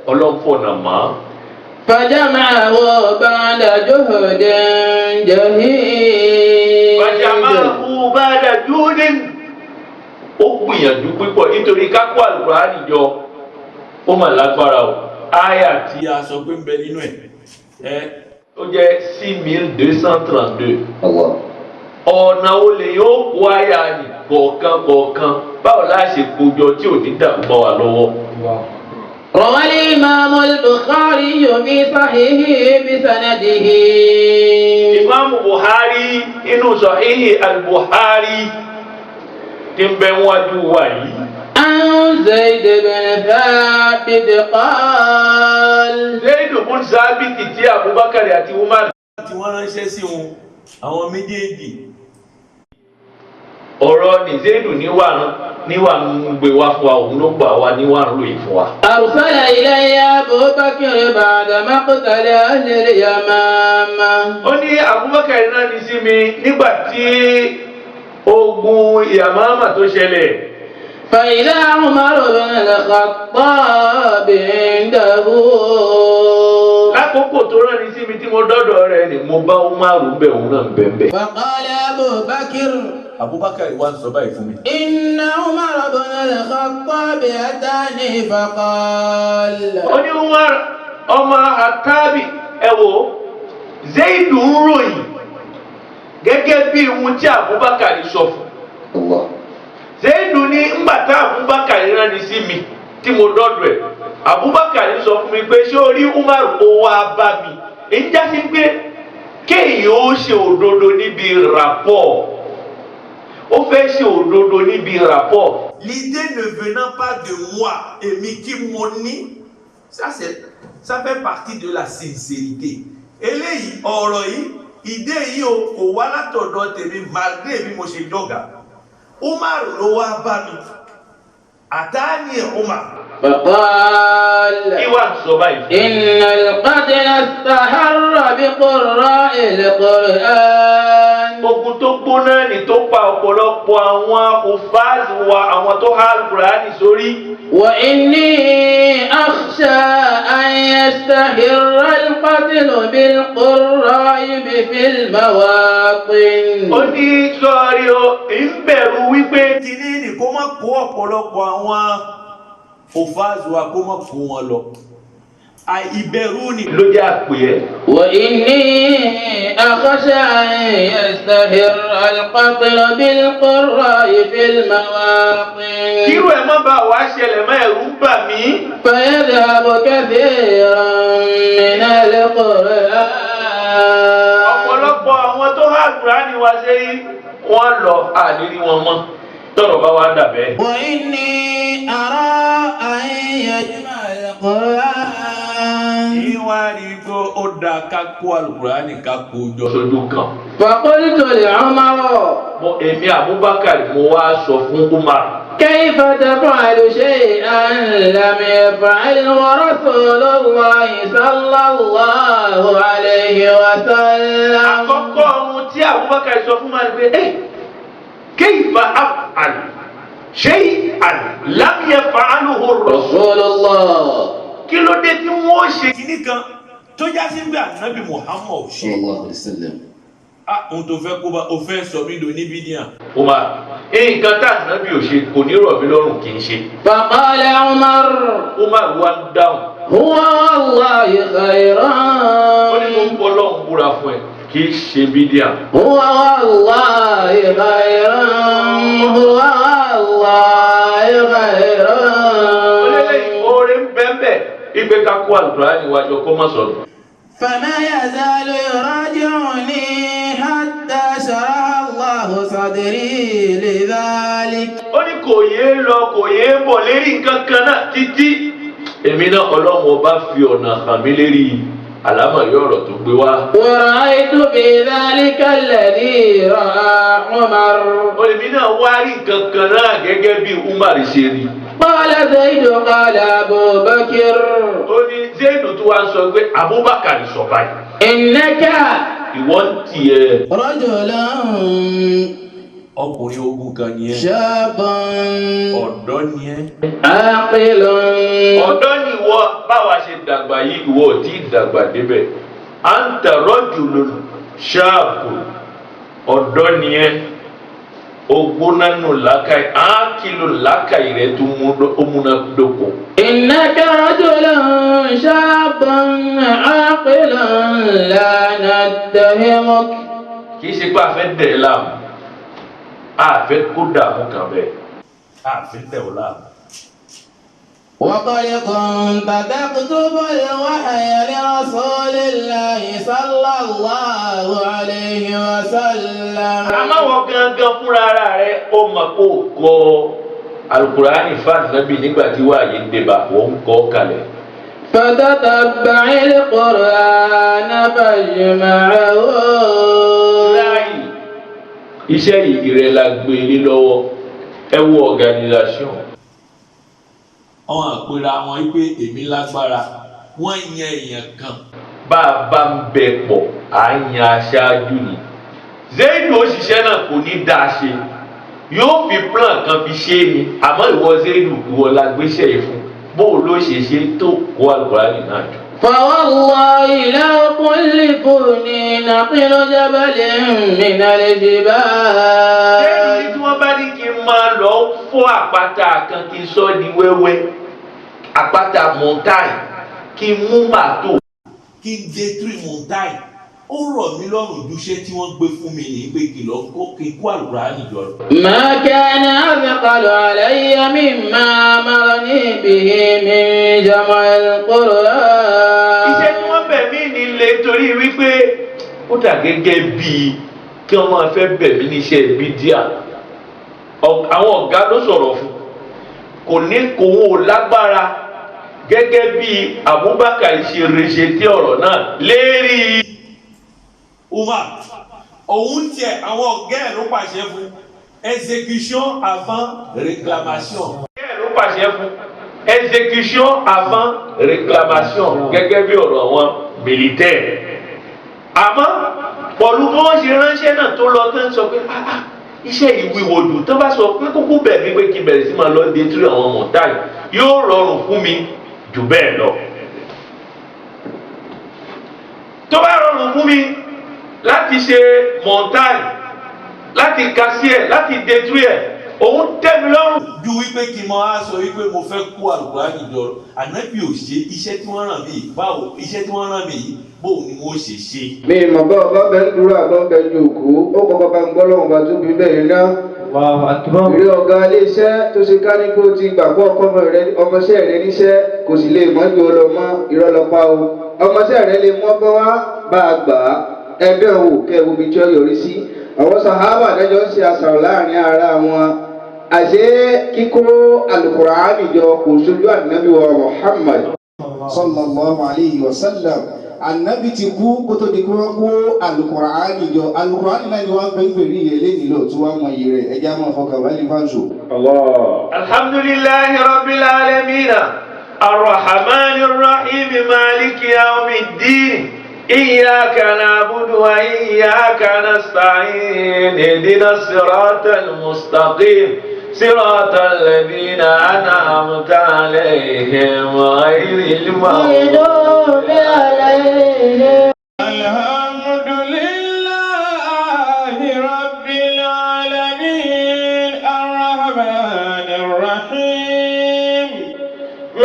Ọlọ́run fọ̀nà mọ́. فجمعه بعد جهد جهيد. Fajamahu ba'da juhdin. ó gbìyànjú púpọ̀ nítorí kákó Al-Qur'ani jọ ó mà lágbára o. àyà tí a sọ pé ń bẹ nínú ẹ̀ ó jẹ́ 6232. ọ̀nà olè yóò kó àyà ní kọ̀ọ̀kan báwo la ṣe kójọ tí ò ní dàrú bá wa lọ́wọ́. روى الإمام البخاري في صحيحه بسنده. Imam Buhari inú Sahihi al-Buhari tí ń bẹ wájú wa yìí. عن زيد بن ثابت قال. Zaid bun Sábìtì tí Abubakar àti Umar tí wọ́n ránṣẹ́ sí wọn àwọn méjèèjì. ọ̀rọ̀ ní Zaidu níwà ń gbé wá fún wa òun ló gbà wá níwà ń lòyìn fún wa. أرسل إلي أبو بكر بعد مقتل أهل اليمامة. ó ní Abubakar náà ní sí mi nígbà tí ogun Yamama tó ṣẹlẹ̀. فإذا عمر بن الخطاب عنده. lákòókò tó rán ní sí mi tí mo dọ́dọ̀ rẹ̀ ni mo bá Umaru ń bẹ̀ òun náà ń bẹ̀. فقال أبو بكر. Abubakar wá ń sọ báyìí fún mi. إن عمر بن الخطاب أتاني فقال. ó ní Umar ọmọ Khattabi ẹ wo Zaidu ń ròyìn gẹ́gẹ́ bí ohun tí Abubakar sọ fún. Zaidu ní ńgbà tá Abubakar rán ni sí mi tí mo dọ́dọ̀ ẹ̀ Abubakar sọ fún mi pé ṣé o rí Umar ó wá bá mi èyí já sí pé kéèyàn ó ṣe òdodo níbi rapport. ó fẹ́ ṣe òdodo níbi rapport. L'idée ne venant pas de moi, èmi kí mo ní, ça fait partie de la sincérité. eléyìí ọ̀rọ̀ yìí ìdé yìí kò wá látọ̀dọ̀ tèmi malgré bí mo ṣe dọ́gà. Umar ló wá bá mi àtàní Umar. فقال. ìwà sọ báyìí. إن القتل استحر بقراء القرآن. ogun tó gbóná ni tó pa ọ̀pọ̀lọpọ̀ àwọn òfáàzù wa àwọn tó há Al-Qur'ani sórí. وإني أخشى أن يستحر القتل بالقراء في المواطن. ó ní sọ́ọ́rí o ń bẹ̀rù wípé kìíní ni kó má kó ọ̀pọ̀lọpọ̀ àwọn òfáàzù wa kó má kó wọn lọ. ìbẹ̀rù ni ló jẹ́ àpè ẹ́. وإني أخشى أن يستحر القتل بالقراء في المواطن. kírú ẹ̀ má bá wa ṣẹlẹ̀ mọ́ ẹ̀rù ń bà mí. فيذهب كثيرا من القرآن. ọ̀pọ̀lọpọ̀ àwọn tó há Al-Qur'ani wa ṣe wọ́n lọ àdérí wọn mọ́ tọrọ bá wa dà bẹ́ẹ̀. وإني أرى أن يجمع القرآن. ìwà ìgò ó da ká kó Al-Qur'ani ká kó jọ sójú kan. فقلت لعمر. èmi Abubakar mo wá sọ fún Umar. كيف تفعل شيئا لم يفعله رسول الله صلى الله عليه وسلم. àkọ́kọ́ ohun tí Abubakar sọ fún Umar pé كيف أفعل شيئا لم يفعله الرسول. رسول الله. kí ló dé tí wọ́n ṣe kíní kan tó já sí bí ànábì Muhammad ṣe. sallallahu alaihi wasallam. Ohun tó fẹ́ kó bá o fẹ́ sọ mí lò ní bídíà. Umar nǹkan tá ànábì ò ṣe kò ní rọ̀ mí lọ́rùn kì í ṣe. فقال عمر Umar wá ń dáhùn. هو والله خيرا Ó ní mo ń bọ́ lọ́hùn búra fún ẹ kì í ṣe bídíà. هو والله خيرا هو والله خيرا. Olélẹ́yìn oore ń bẹ́ẹ̀ ìgbé ká kó Al-Qur'ani wájú kó má sọ̀rọ̀. فما يزال يراجعني حتى شرح الله صدري لذلك. Ó ní kò yéé lọ kò yéé bọ̀ lérí nǹkan kan náà títí. Èmi náà Ọlọ́run ọba fi ọ̀nà hàn mí lérí àlámọ̀rí ọ̀rọ̀ tó gbé wá. ورأيت في ذلك الذي رأى عمر. Èmi náà wá rí nǹkan kan náà gẹ́gẹ́ bí Umar ṣe rí. قال زيد قال أبو بكر. Ó ní Zaidu tó wá ń sọ pé Abubakar sọ báyìí. إنك Ìwọ ń tiẹ̀. رجل Ọkùnrin ogun kan ni ẹ. شاب Ọ̀dọ́ ni ẹ. عاقل. Ọ̀dọ́ ni ìwọ báwa ṣe dàgbà yìí ìwọ ò tí ì dàgbà débẹ̀. Anta rajulun shaabun. Ọ̀dọ́ ni ẹ. Ogbónánú làákàyè ákìlò làákàyè rẹ tó múnádóko. إنك رجل شاب عاقل لا نتهمك. Kì í ṣe pé a fẹ́ dẹ̀ ẹ́ láàmú. A fẹ́ kó dààmú kan bẹ́ẹ̀. A fẹ́ dẹ̀ ọ́ láàmú. وقد كنت تكتب الوحي لرسول الله صلى الله عليه وسلم. Àmọ́ wọ́n gangan fúnra ara rẹ̀ ó mọ̀ kó kọ Al-Qur'ani fáànù nábì nígbà tí wàá yé débà wọ́n ń kọ́ kalẹ̀. فتتبع القرآن فاجمعه. Láyì iṣẹ́ yìí rẹ̀ la gbé lé lọ́wọ́ ẹ wo organisation. Àwọn àpèrè àwọn wípé èmi lágbára wọ́n yan èèyàn kan. Bá a bá ń bẹ pọ̀ à ń yan aṣáájú ni. Zaidu òṣìṣẹ́ náà kò ní dáa ṣe yóò fi plan kan fi ṣe é ni àmọ́ ìwọ Zaidu ìwọ la gbéṣẹ́ yìí fún bóun ló ṣe ṣe tó kó Al-Qur'ani náà jọ. فوالله لو كلفني نقل جبل من الجبال. Zaidu tí wọ́n bá ní kí n máa lọ fọ́ àpáta kan kí n sọ di wẹ́wẹ́ àpáta montagne kí n mú màtó kí n détruire montagne ó rọ̀ mí lọ́rùn ju iṣẹ́ tí wọ́n gbé fún mi ní pé kí n lọ kó kí n kó Al-Qur'ani jọ. ما كان أثقل علي مما أمرني به من جمع القرآن. Iṣẹ́ tí wọ́n bẹ̀ mí ní le torí wípé ó dà gẹ́gẹ́ bíi kí wọ́n máa fẹ́ bẹ̀ mí níṣẹ́ bídíà. Àwọn ọ̀gá ló sọ̀rọ̀ fún kò ní kò wọ́n ò lágbára gẹ́gẹ́ bíi Abubakar ṣe rèṣetí ọ̀rọ̀ náà lérí. Umar òun tiẹ̀ àwọn ọ̀gá ẹ̀ ló pàṣẹ fún exécution avant réclamation. Ọ̀gá ẹ̀ ló pàṣẹ fún exécution avant réclamation gẹ́gẹ́ bí ọ̀rọ̀ àwọn militaire. Àmọ́ pọ̀lú bí wọ́n ṣe ránṣẹ́ náà tó lọ tán sọ pé iṣẹ́ ìwíwo dùn tó bá sọ pé kókó bẹ̀ mí pé kí n bẹ̀rẹ̀ sí máa lọ détúrú àwọn mọ̀táì yóò rọrùn fún mi jù bẹ́ẹ̀ lọ. Tó bá rọrùn fún mi láti ṣe mọ̀táì láti kásí ẹ̀ láti détúrú ẹ̀ òun tẹ́ mi lọ́rùn. Ju wípé kí n máa sọ wípé mo fẹ́ kó Al-Qur'ani jọ ànábì ò ṣe iṣẹ́ tí wọ́n rán mi yìí báwo iṣẹ́ tí wọ́n rán mi yìí bóun ni wọ́n ṣe ṣe. mi mọ̀ bá ọba bẹ́ẹ̀ ń dúró àbọ̀ bẹ́ẹ̀ ju òkú ó kọ́ bàbá ń gbọ́ lọ́wọ́ bá tún bí bẹ́ẹ̀ ná. ìrí ọ̀gá iléeṣẹ́ tó ṣe ká ní kó ti gbàgbọ́ ọmọọṣẹ́ rẹ níṣẹ́ kò sì lè mọ́jú ọlọ́mọ ìrọ̀lọ́pá o ọmọọṣẹ́ rẹ lè mọ́ bọ́ wá bá a gbà á ẹgbẹ́ òwò kẹ́ẹ̀wò mi tí ó yọrí sí àwọn sàhábà dájọ́ ń ṣe àṣàrò láàrin ara wọn àṣé kíkó Al-Qur'ani jọ kò sójú ànábì wa Muhammad sallallahu alayhi wa sallam ànábì ti kú kó tó di kó wọ́n kó Al-Qur'ani jọ Al-Qur'ani náà ni wọ́n gbé gbèrè yẹn lẹ́yìn lọ tí wọ́n mọ iye rẹ̀ ẹja máa fọkàn wá ní fáńsù. alhamdulillahi rabbil alamin arrahmanir rahim maliki yawmiddin. إياك نعبد وإياك نستعين اهدنا الصراط المستقيم صراط الذين أنعمت عليهم غير المغضوب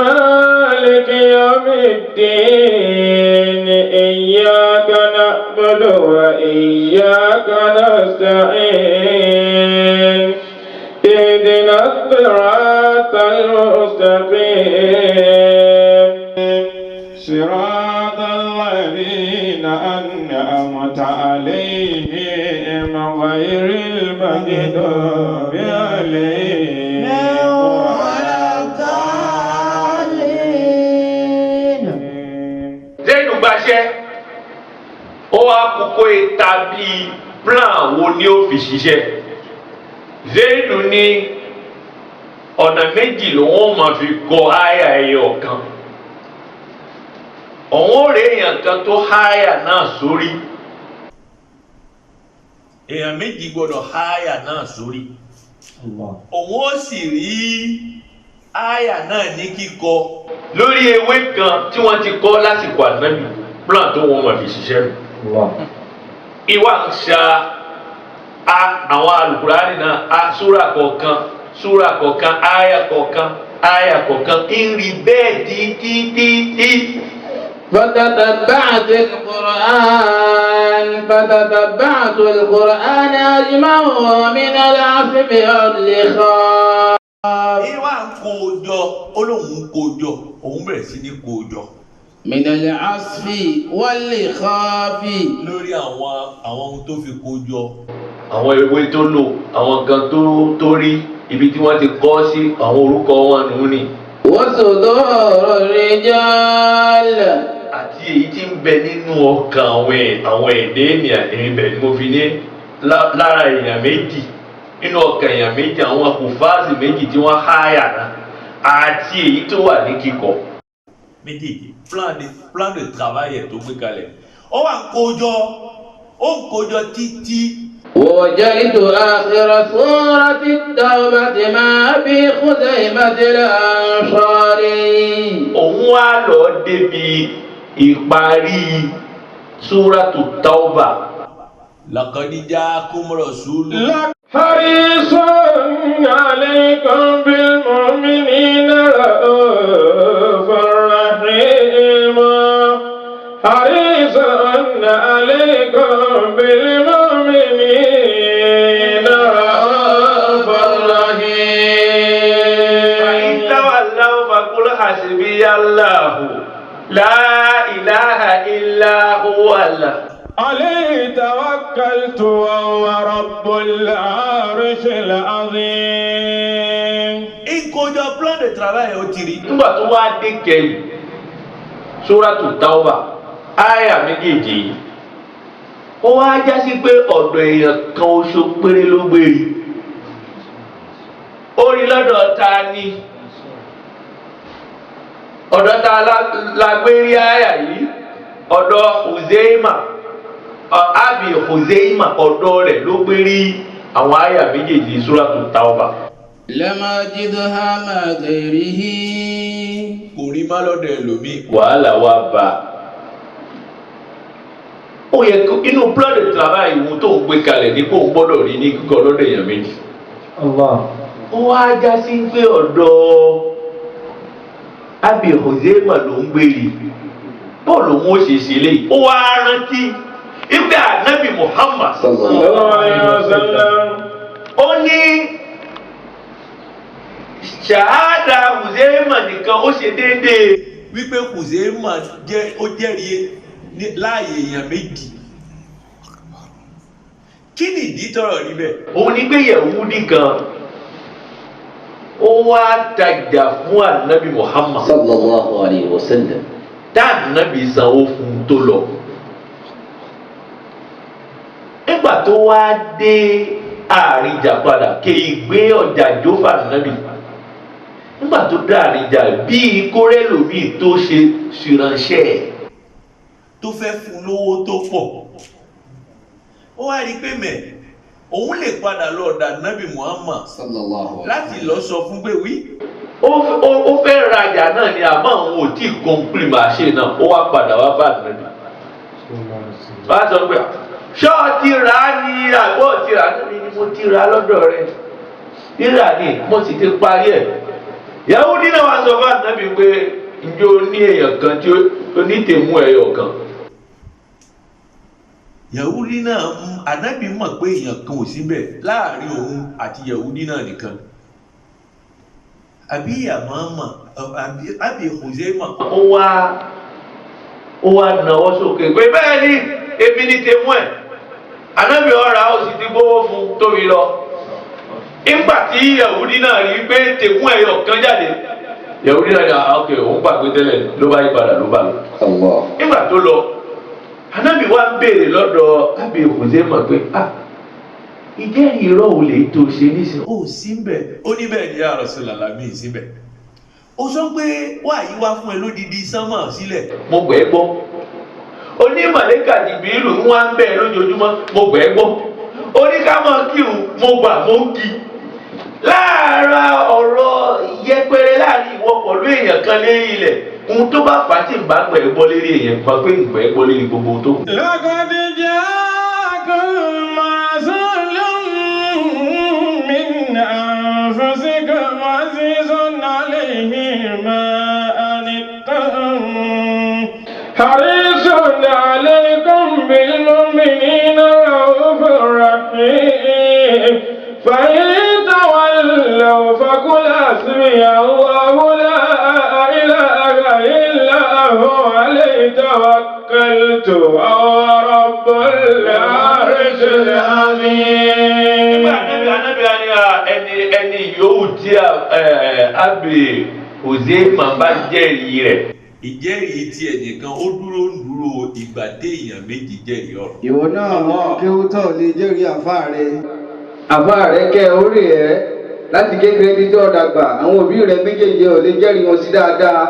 مالك يوم الدين إياك نعبد وإياك نستعين اهدنا الصراط المستقيم صراط الذين أنعمت عليهم غير المغضوب عليهم ولا الضالين. Zéènù gbaṣẹ́ ó wá kókó tàbí plan wo ni ó fi ṣiṣẹ́. Zéènù ní ọ̀nà méjì lòun máa fi kọ àyà ẹyọ kan. Òun ò rí èèyàn kan tó háyà náà sórí. Èèyàn méjì gbọ́dọ̀ háyà náà sórí. Òun ó sì rí àyà náà ní kíkọ lórí ewé kan tí wọ́n ti kọ́ lásìkò ànábì plan tó wọ́n máa fi ṣiṣẹ́ nù. Ìwà ń ṣa àwọn alùkùránì náà súrà kọ̀ọ̀kan àyà kọ̀ọ̀kan ń rí bẹ́ẹ̀ títí. فتتبعت القرآن أجمعه من العصف واللخاء. Ìwà ń kó jọ, Ọlọ́hun kó jọ, òun bẹ̀rẹ̀ sí ní kó jọ. من العصف واللخاء. Lórí àwọn ohun tó fi kó jọ. Àwọn ewé tó lò, àwọn kan tó rí, ibi tí wọ́n ti kọ́ sí àwọn orúkọ wọn nù ní. وصدور الرجال. Àti èyí tí ń bẹ nínú ọkàn àwọn èdè ènìyàn ibẹ̀ ni mo fi ní lára èèyàn méjì nínú ọkàn èèyàn méjì àwọn kùfáàsì méjì tí wọ́n háyà náà àti èyí tó wà ní kíkọ. Méjèèjì plan de travail tó gbé kalẹ̀. Ó wà ń kójọ títí. ووجدت آخر سورة التوبة ما في خزيمة الأنصاري. Òun wá lọ débi ìparí súrátù Tawba. لقد جاءكم رسول حريص عليكم بالمؤمنين رؤوف رحيم حريص عليكم بالمؤمنين رؤوف رحيم فإن تولوا فقل حسبي الله لا إله إلا هو عليه توكلت وهو رب العرش العظيم. Ìkójọ plan de travail ó ti rí. Nígbà tó wá dé kẹ́yìn Súrátù Tawba àyà méjèèjì yìí ó wá jásí pé ọ̀dọ̀ èèyàn kan oṣù péré ló gbérí. Ó rí lọ́dọ̀ ta ni? Ọ̀dọ̀ ta la gbé rí àyà yìí? Ọ̀dọ̀ Huzaima. Abi Huzaima ọ̀dọ̀ rẹ̀ ló gbé rí àwọn àyà méjèèjì Súrátù Tawba. لم أجدها مع غيره. Kò rí má lọ́dọ̀ ẹlòmíì. Wàhálà wá bá. Ó yẹ kó inú plan de travail ìwọ̀n tó ń gbé kalẹ̀ ní kó ń gbọ́dọ̀ rí ní kíkọ́ lọ́dọ̀ èèyàn méjì. Ó wá já sí pé ọ̀dọ̀ Abi Huzaima ló ń gbé rí. Bọ́ọ̀lù òun ó ṣe ṣe léyìí. Ó wá rántí ìgbà Ànábì Muhammad sallallahu alaihi wasallam. Ó ní ṣàhádà Huzaima nìkan ó ṣe déédéé wípé Huzaima ó jẹ́rìí láàyè èèyàn méjì. Kí ni ìdí tọrọ níbẹ̀? Òun ní pé Yẹ̀húdí kan ó wá tajà fún Ànábì Muhammad sallallahu alaihi wasallam. Ànábì sanwó fún un tó lọ. Nígbà tó wá dé àárín ìjà padà kéyìí gbé ọjà jófà Ànábì. Nígbà tó dá àárín ìjà bíi kórẹ́lòmíì tó ṣe ṣìránṣẹ́ ẹ̀ tó fẹ́ fún lówó tó pọ̀. Ó wá rí pé òun lè padà lọ ọ̀dà Ànábì Muhammad láti lọ sọ fún pé wí. Ó fẹ́ rajà náà ni àmọ́ àwọn ò tí ì kọ́ńpìlì máa ṣe náà ó wá padà wá bá Ànábì. Bá a sọ pé ṣọ́ọ̀tì rà á ní àgbọ̀ ti rà á níbi ni mo ti rà á lọ́dọ̀ rẹ̀. Rírà ni mo sì ti parí ẹ̀. Yahudi náà wá sọ fún ànábì pé ǹjẹ́ o ní èèyàn kan tí ó ní tèmú ẹyọ kan. Yahudi náà ànábì mọ̀ pé èèyàn kan ò síbẹ̀ láàrin òun àti Yahudi náà nìkan. Àbí àmọ́mọ́ àbí Hùzẹ́mà ó wá náwó sókè pé bẹ́ẹ̀ ni èmi ní tèmú ẹ̀. Ànábì ọ̀rà ó sì ti gbówó fún tóbi lọ. Nígbà tí Yahudi náà rí pé tèmú ẹyọ kan jáde, Yahudi náà yà ok òun gbàgbé tẹ́lẹ̀ ló bá yí padà ló bá lọ. Nígbà tó lọ Ànábì wa ń béèrè lọ́dọ̀ Abi Huzayma pé ìjẹ́rìí irọ́ ò lè tó ṣe nísìn ó síbẹ̀ ó níbẹ̀ ní ya Rasulullah mi síbẹ̀. Ó sọ pé wáyé wá fún ẹ lódìdí sánmà sílẹ̀. Mo gbẹ́ gbọ́. Oní màlẹ́kà Jìbìrìlù ń wá ń bẹ̀ lójoojúmọ́ mo gbẹ́ gbọ́. Oní ká máa kírun mo gbà mo ń kí. Lára ọ̀rọ̀ yẹpẹrẹ láàrin ìwọ pẹ̀lú èèyàn kan lérí ilẹ̀ ohun tó bá fà á tí ń bá gbẹ̀ gbọ́ lérí èèyàn kan pé ìgbẹ́ gbọ́ lérí gbogbo tó kù. لقد جاءكم رسول من أنفسكم عزيز عليه ما عنتم حريص عليكم بالمؤمنين رؤوف رحيم فإن تولوا فقل حسبي الله لا إله إلا هو عليه توكلت وهو رب العرش العظيم. ẹni yòówù tí Abi Huzayma bá jẹ́rìí rẹ̀ ìjẹ́rìí tí ẹnìkan ó dúró ìgbà téèyàn méjì jẹ́rìí ọ̀rọ̀. ìwọ náà mọ kí ó tọ̀ lè jẹ́rìí àfáà rẹ. àfáà rẹ kẹ́ orí ẹ láti kékeré dídọ́ dàgbà àwọn òbí rẹ méjèèjì ò lè jẹ́rìí wọn sí dáadáa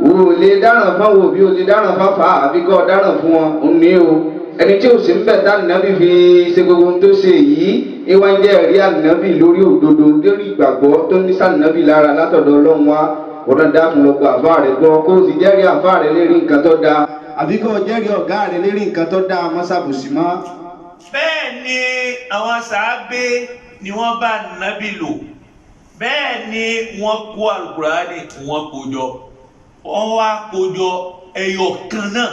wò ó lè dáràn fáwọn òbí ò lè dáràn fáfà àbí kọ́ dáràn fún wọn ò ní o ẹni tí ò sí ń bẹ̀ tá ànábì fi ṣe gbogbo ohun tó ṣe yìí ìwà ń jẹ́ ẹ̀rí ànábì lórí òdodo lórí ìgbàgbọ́ tó ní sànábì lára látọ̀dọ̀ Ọlọ́run wa ọ̀nà dáàbò lọ́gbọ̀ àfáà rẹ̀ gbọ́ kó o sì jẹ́rìí àfáà rẹ̀ lérí nǹkan tó dáa àbí kó o jẹ́rìí ọ̀gá rẹ̀ lérí nǹkan tó dáa mọ́sàbùsì mọ́. Bẹ́ẹ̀ ni àwọn sàábé ni wọ́n bá nábì lò bẹ́ẹ̀ ni wọ́n kó Al-Qur'ani wọ́n kó jọ wọ́n wá kó jọ ẹyọ kan náà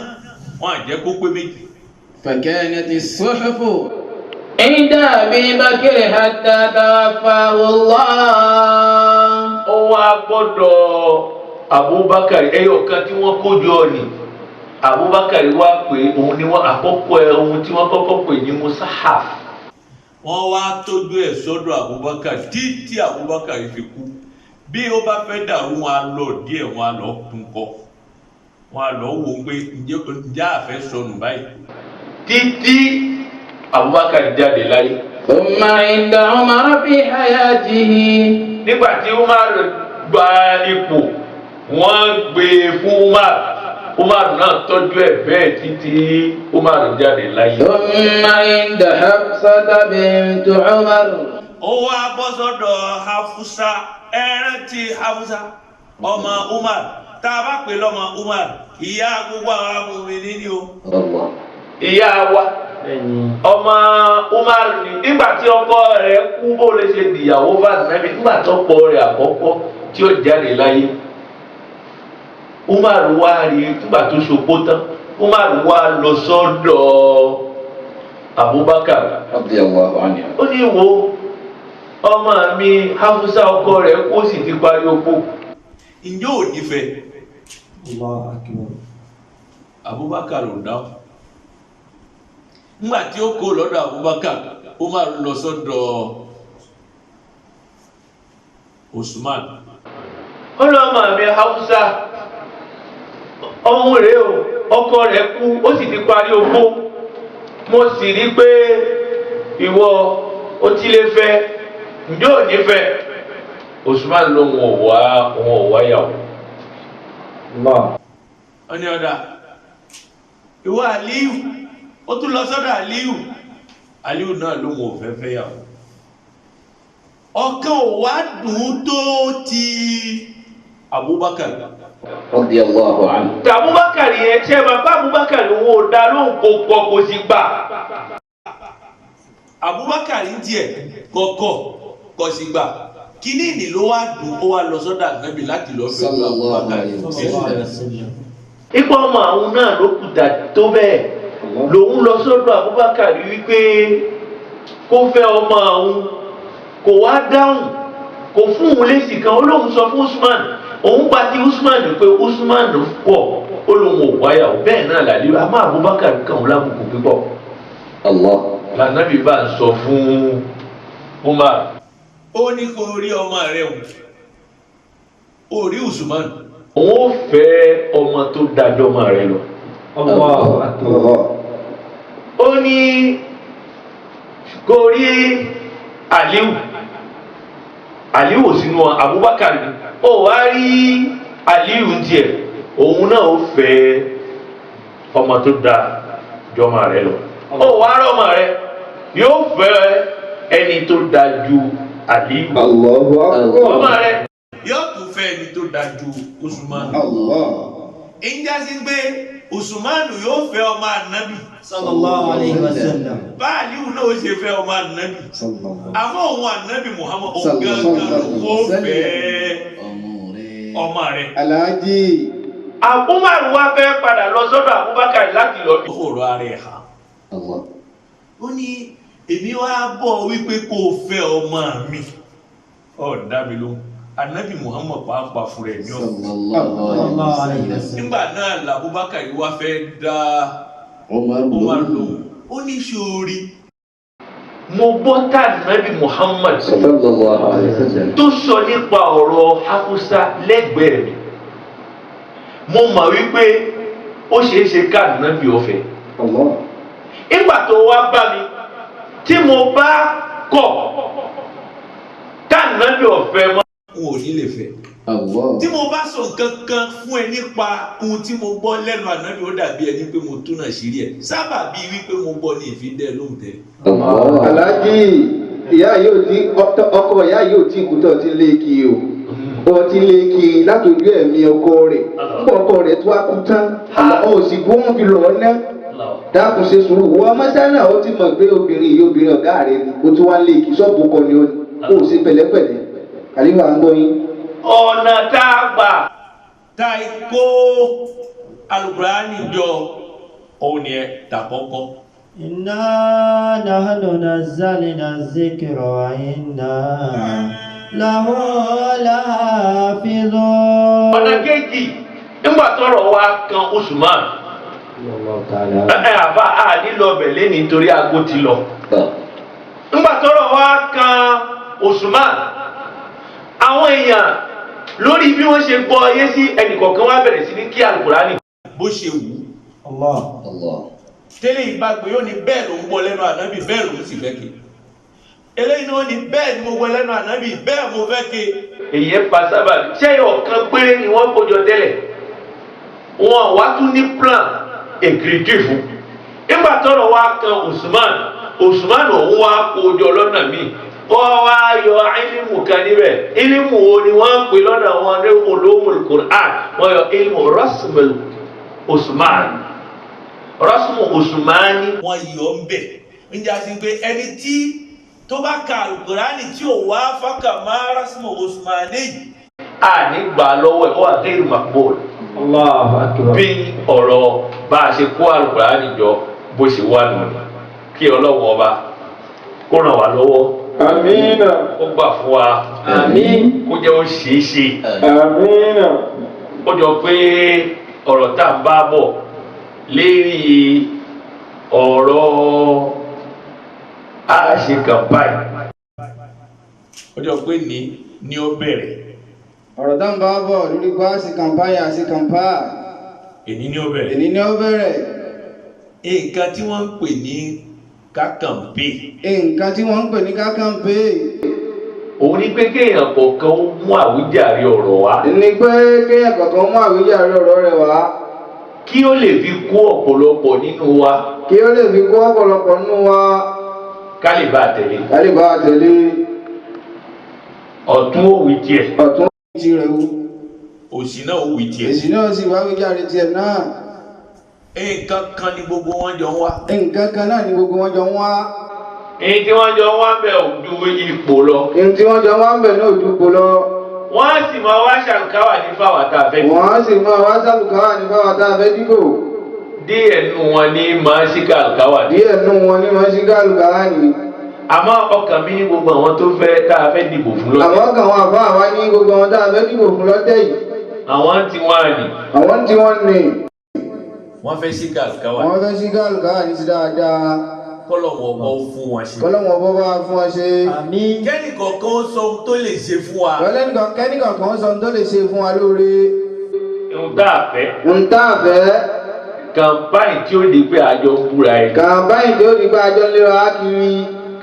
wọ́n á jẹ́ kó pé méjì. فكانت الصحف عند أبي بكر حتى توفاه الله. Ó wá gbọ́dọ̀ Abubakar ẹyọ kan tí wọ́n kó jọ ni Abubakar wá pé òun ni wọ́n àkọ́kọ́ ohun tí wọ́n kọ́kọ́ pè ní musahaf. Wọ́n wá tọ́jú ẹ̀ sọ́dọ̀ Abubakar títí Abubakar fi kú bí ó bá fẹ́ dàrú wọn á lọ díẹ̀ wọn á lọ tún kọ́ wọn á lọ wò ó pé ǹjẹ́ àfẹ́ sọnù báyìí títí Abubakar jáde láyé. ثم عند عمر في حياته. Nígbà tí Umar gba ipò wọ́n gbé fún Umar náà tọ́jú ẹ̀ bẹ́ẹ̀ títí Umar jáde láyé. ثم عند حفصة بنت عمر. Ó wá bọ́ sọ́dọ̀ Hafusa ẹran tí Hafusa ọmọ Umar tá a bá pè lọ́mọ Umar ìyá gbogbo àwọn amòmìnir ni o. Ìyá wa ọmọ Umar ni nígbà tí ọkọ rẹ̀ kú bó lè ṣe dìyàwó bá nàbí nígbà tó ọkọ rẹ̀ àkọ́kọ́ tí ó jáde láyé Umar wá rí nígbà tó ṣopó tán Umar wá lọ sọ́dọ̀ Abubakar radiyallahu anhu. ó ní wo ọmọ mi Hafusa ọkọ rẹ̀ kó sì ti parí opó ǹjẹ́ ò nífẹ̀ẹ́ Abubakar ò dáhùn. Nígbà tí ó kó lọ́dọ̀ Abubakar Umar lọ sọ́dọ̀ Usman. Ọlọ́mọ mi Hafusa ọmọ rẹ̀ o ọkọ rẹ̀ kú ó sì ti parí opó mo sì rí pé ìwọ ó ti lè fẹ́ ǹjẹ́ ò ní fẹ́ Usman ló wọn ò wá yàwó. Ó ní ọ̀dà ìwọ Aliyu ó tún lọ sọ́dọ̀ Aliyu náà ló wọn ò fẹ́ fẹ́ yàwó. Ọkàn ò wá dùn tó ti Abubakar. radiyallahu anhu. Abubakar yẹn ṣe bàbá Abubakar wọn ò dá lóhùn kó pọ̀ kó sì gbà. Abubakar ń tiẹ̀ kọ̀kọ̀ kò sì gbà kíní ni ló wá dùn ó wá lọ sọ́dọ̀ Ànábì láti lọ fẹ́ ipò ọmọ àwọn náà ló kù dà tó bẹ́ẹ̀ lòun lọ sọ́dọ̀ Abubakar wípé kó fẹ́ ọmọ àwọn kò wá dáhùn kò fún òun lésì kan ó lóun sọ fún Usman òun gba ti Usman pé Usman pọ̀ ó lóun ò wáyà ò bẹ́ẹ̀ náà làlẹ́ àmọ́ Abubakar kàn ó lábùkù pípọ̀ lànàbí bá ń sọ fún Umar. ó ní kó rí ọmọ rẹ̀ ó rí Usman. òun ò fẹ́ ọmọ tó dájọ́ ọmọ rẹ̀ lọ. ó ní kó rí Aliu sínú Abubakar ni ó wá rí Aliu tiẹ̀ òun náà ó fẹ́ ọmọ tó dájọ́ ọmọ rẹ̀ lọ. ó wá rí ọmọ rẹ̀ yóò fẹ́ ẹni tó dájú Aliu. ọmọ rẹ̀ yóò tún fẹ́ ẹni tó dájú Usman. ìjà sí pé Usman yóò fẹ́ ọmọ Ànábì sallallahu alayhi wa sallam. báàlì náà ó ṣe fẹ́ ọmọ Ànábì àmọ́ òun Ànábì Muhammad òun gángan ló fẹ́ ọmọ rẹ̀. Alhaji. Umar wá fẹ́ padà lọ sọ́dọ̀ Abubakar láti lọ bí. ọ̀rọ̀ ara ẹ̀ hàn. ó ní èmi wá bọ̀ wípé kó o fẹ́ ọmọ mi. dá mi lóhùn. Ànábì Muhammad pàápàá fún rẹ̀ ní ọ̀pọ̀. nígbà náà l'Abubakar wá fẹ́ dá Umar lóhùn. ó ní sórí. mo gbọ́ tá Ànábì Muhammad tó sọ nípa ọ̀rọ̀ Hafusa lẹ́gbẹ̀ẹ́ mi mo mọ̀ wípé ó ṣeé ṣe ká Ànábì ọ̀fẹ́. nígbà tó wá bá mi tí mo bá kọ̀ ká Ànábì ọ̀fẹ́ mọ́. n ò ní lè fẹ́. tí mo bá sọ nǹkan kan fún ẹ nípa ohun tí mo gbọ́ lẹ́nu Ànábì ó dàbí ẹni pé mo túnà sírí ẹ̀ sábà bíi wípé mo gbọ́ ní ìfidẹ́ lóhùn tẹ́. Alhaji ọkọ ìyá yóò tí kú tó ti lé kí o ó ti lé kí látòjú ẹ̀mí ọkọ rẹ̀ nígbà ọkọ rẹ̀ tó wá kú tán àwọn òsìkú wọn fi lọ ná dákun ṣe sùúrù wọ́n mọ́sálà ó ti mọ̀ pé obìnrin ọ̀gá rẹ̀ ni ó tún wá lé kí ṣọ́ọ̀bù kọ ni ó sì pẹ̀lẹ́pẹ̀lẹ́ àlíwá ń gbọ́ yín. ọ̀nà tá a gbà tá a kó Al-Qur'ani jọ òun ni ẹ tà kọ́kọ́. Inna nahnu nazzalna dhikra wa inna lahu lahafidhun. ọ̀nà kejì nígbà tọ́rọ̀ wa kan Usman àbá àdìlọ bẹ̀lẹ́ nítorí aago ti lọ. nígbà tọ́rọ̀ wa kan Usman àwọn èèyàn lórí bí wọ́n ṣe gbọ́ ayé sí ẹnìkọ̀ọ̀kan wá bẹ̀rẹ̀ sí ní kí Al-Qur'ani bó ṣe wù ú. tẹ́lẹ̀ ìgbàgbé yóò ní bẹ́ẹ̀ ló ń gbọ́ lẹ́nu Ànábì bẹ́ẹ̀ ló ń sì fẹ́ ké. eléyìí náà ní bẹ́ẹ̀ ni mo gbọ́ lẹ́nu Ànábì bẹ́ẹ̀ mo fẹ́ ké. èyí pa sábà ṣé ọ̀kan péré ni wọ́n kójọ tẹ́lẹ̀ wọn wá tún ní plan èkìrìtì fún. nígbà tọ́rọ̀ wá kan Usman òun wá kójọ lọ́nà míì wọ́n wá yọ ilimu kan níbẹ̀ ilimu wo ni wọ́n ń pè lọ́nà wọn ní ulumul Qur'an wọ́n yọ ilimu rasmul Usmani. wọ́n yọ ń bẹ̀ ń jásí pé ẹni tí tó bá ka Al-Qur'ani tí ò wá fákà máa rasmul Usmani yìí. a ní gbà lọ́wọ́ ẹ̀ ó wà ghayr maqbul. bí ọ̀rọ̀ bá a ṣe kó Al-Qur'ani jọ bó ṣe wà nù kí Ọlọ́hun Ọba kó ràn wá lọ́wọ́. Amina. Ó gbà fún wa. Àmín. Kó jẹ́ ó ṣeé ṣe. Amina. Ó jọ pé ọ̀rọ̀ tá a bá bọ̀ lérí ọ̀rọ̀ àṣekàmpáì. ó jọ pé ní ó bẹ̀rẹ̀. ọ̀rọ̀ tá ń bá bọ̀ lórí kó àṣekàmpá. èní ni ó bẹ̀rẹ̀. èní ni ó bẹ̀rẹ̀. nǹkan tí wọ́n ń pè ní kákàmpé. nǹkan tí wọ́n ń pè ní kákàmpé. òun ni pé kéèyàn kọ̀ọ̀kan mú àwíjàre ọ̀rọ̀ wá. ní pé kéèyàn kọ̀ọ̀kan mú àwíjàre ọ̀rọ̀ rẹ̀ wá. kí ó lè fi kó ọ̀pọ̀lọpọ̀ nínú wa. kí ó lè fi kó ọ̀pọ̀lọpọ̀ nínú wa. ká lè bá a tẹ̀lé. ká lè bá a tẹ̀lé. ọ̀tún ó wí tiẹ̀. ọ̀tún ó wí tirẹ̀ o. òsì náà ó wí tiẹ̀. òsì náà sì wá wíjàre tiẹ̀ náà. nǹkan kan ni gbogbo wọn jọ ń wá. nǹkan kan náà ni gbogbo wọn jọ ń wá. èyí tí wọ́n jọ wá bẹ̀ ojú ipò lọ. èyí tí wọ́n jọ wá ń bẹ̀ náà dúpọ̀ lọ. wọ́n á sì máa wá ṣàlùkáwà ní fáwọn tá a fẹ́ dìbò. wọ́n á sì máa wá sálùkáwà ní fáwọn tá a fẹ́ dìbò. díẹ̀ nù wọn ní máa ṣí kàlùkáwà ní. díẹ̀ nù wọn ní máa ṣí kàlùkáwà ní. àmọ́ ọkàn mi ní gbogbo àwọn tó fẹ́ tá a fẹ́ dìbò fún lọ́tẹ̀. àwọn kan wọn àbá àwa ní gbogbo àwọn tá a fẹ́ dìbò fún lọ́tẹ̀ yìí. àwọn tí wọ́n ní. àwọn tí wọ́n ní. wọ́n fẹ́ ṣí kàlùkáwà. wọ́n fẹ́ ṣí kàlùkáwà ní sí dáadáa. kọ́lọ̀wọ̀ bọ́ fún wọn ṣe. kọ́lọ́wọ́ bọ́ bá fún wọn ṣe. àmín. kẹ́nìkọ̀ọ̀kan sọ ohun tó lè ṣe fún wa. kẹ́nìkọ̀ọ̀kan sọ ohun tó lè ṣe fún wa lóore. ohun tá a fẹ́. ohun tá a fẹ́. kàmpáìn tí ó di pé àjọ ń búra ẹ̀. kàmpáìn tí ó di pé àjọ ń léra kiri.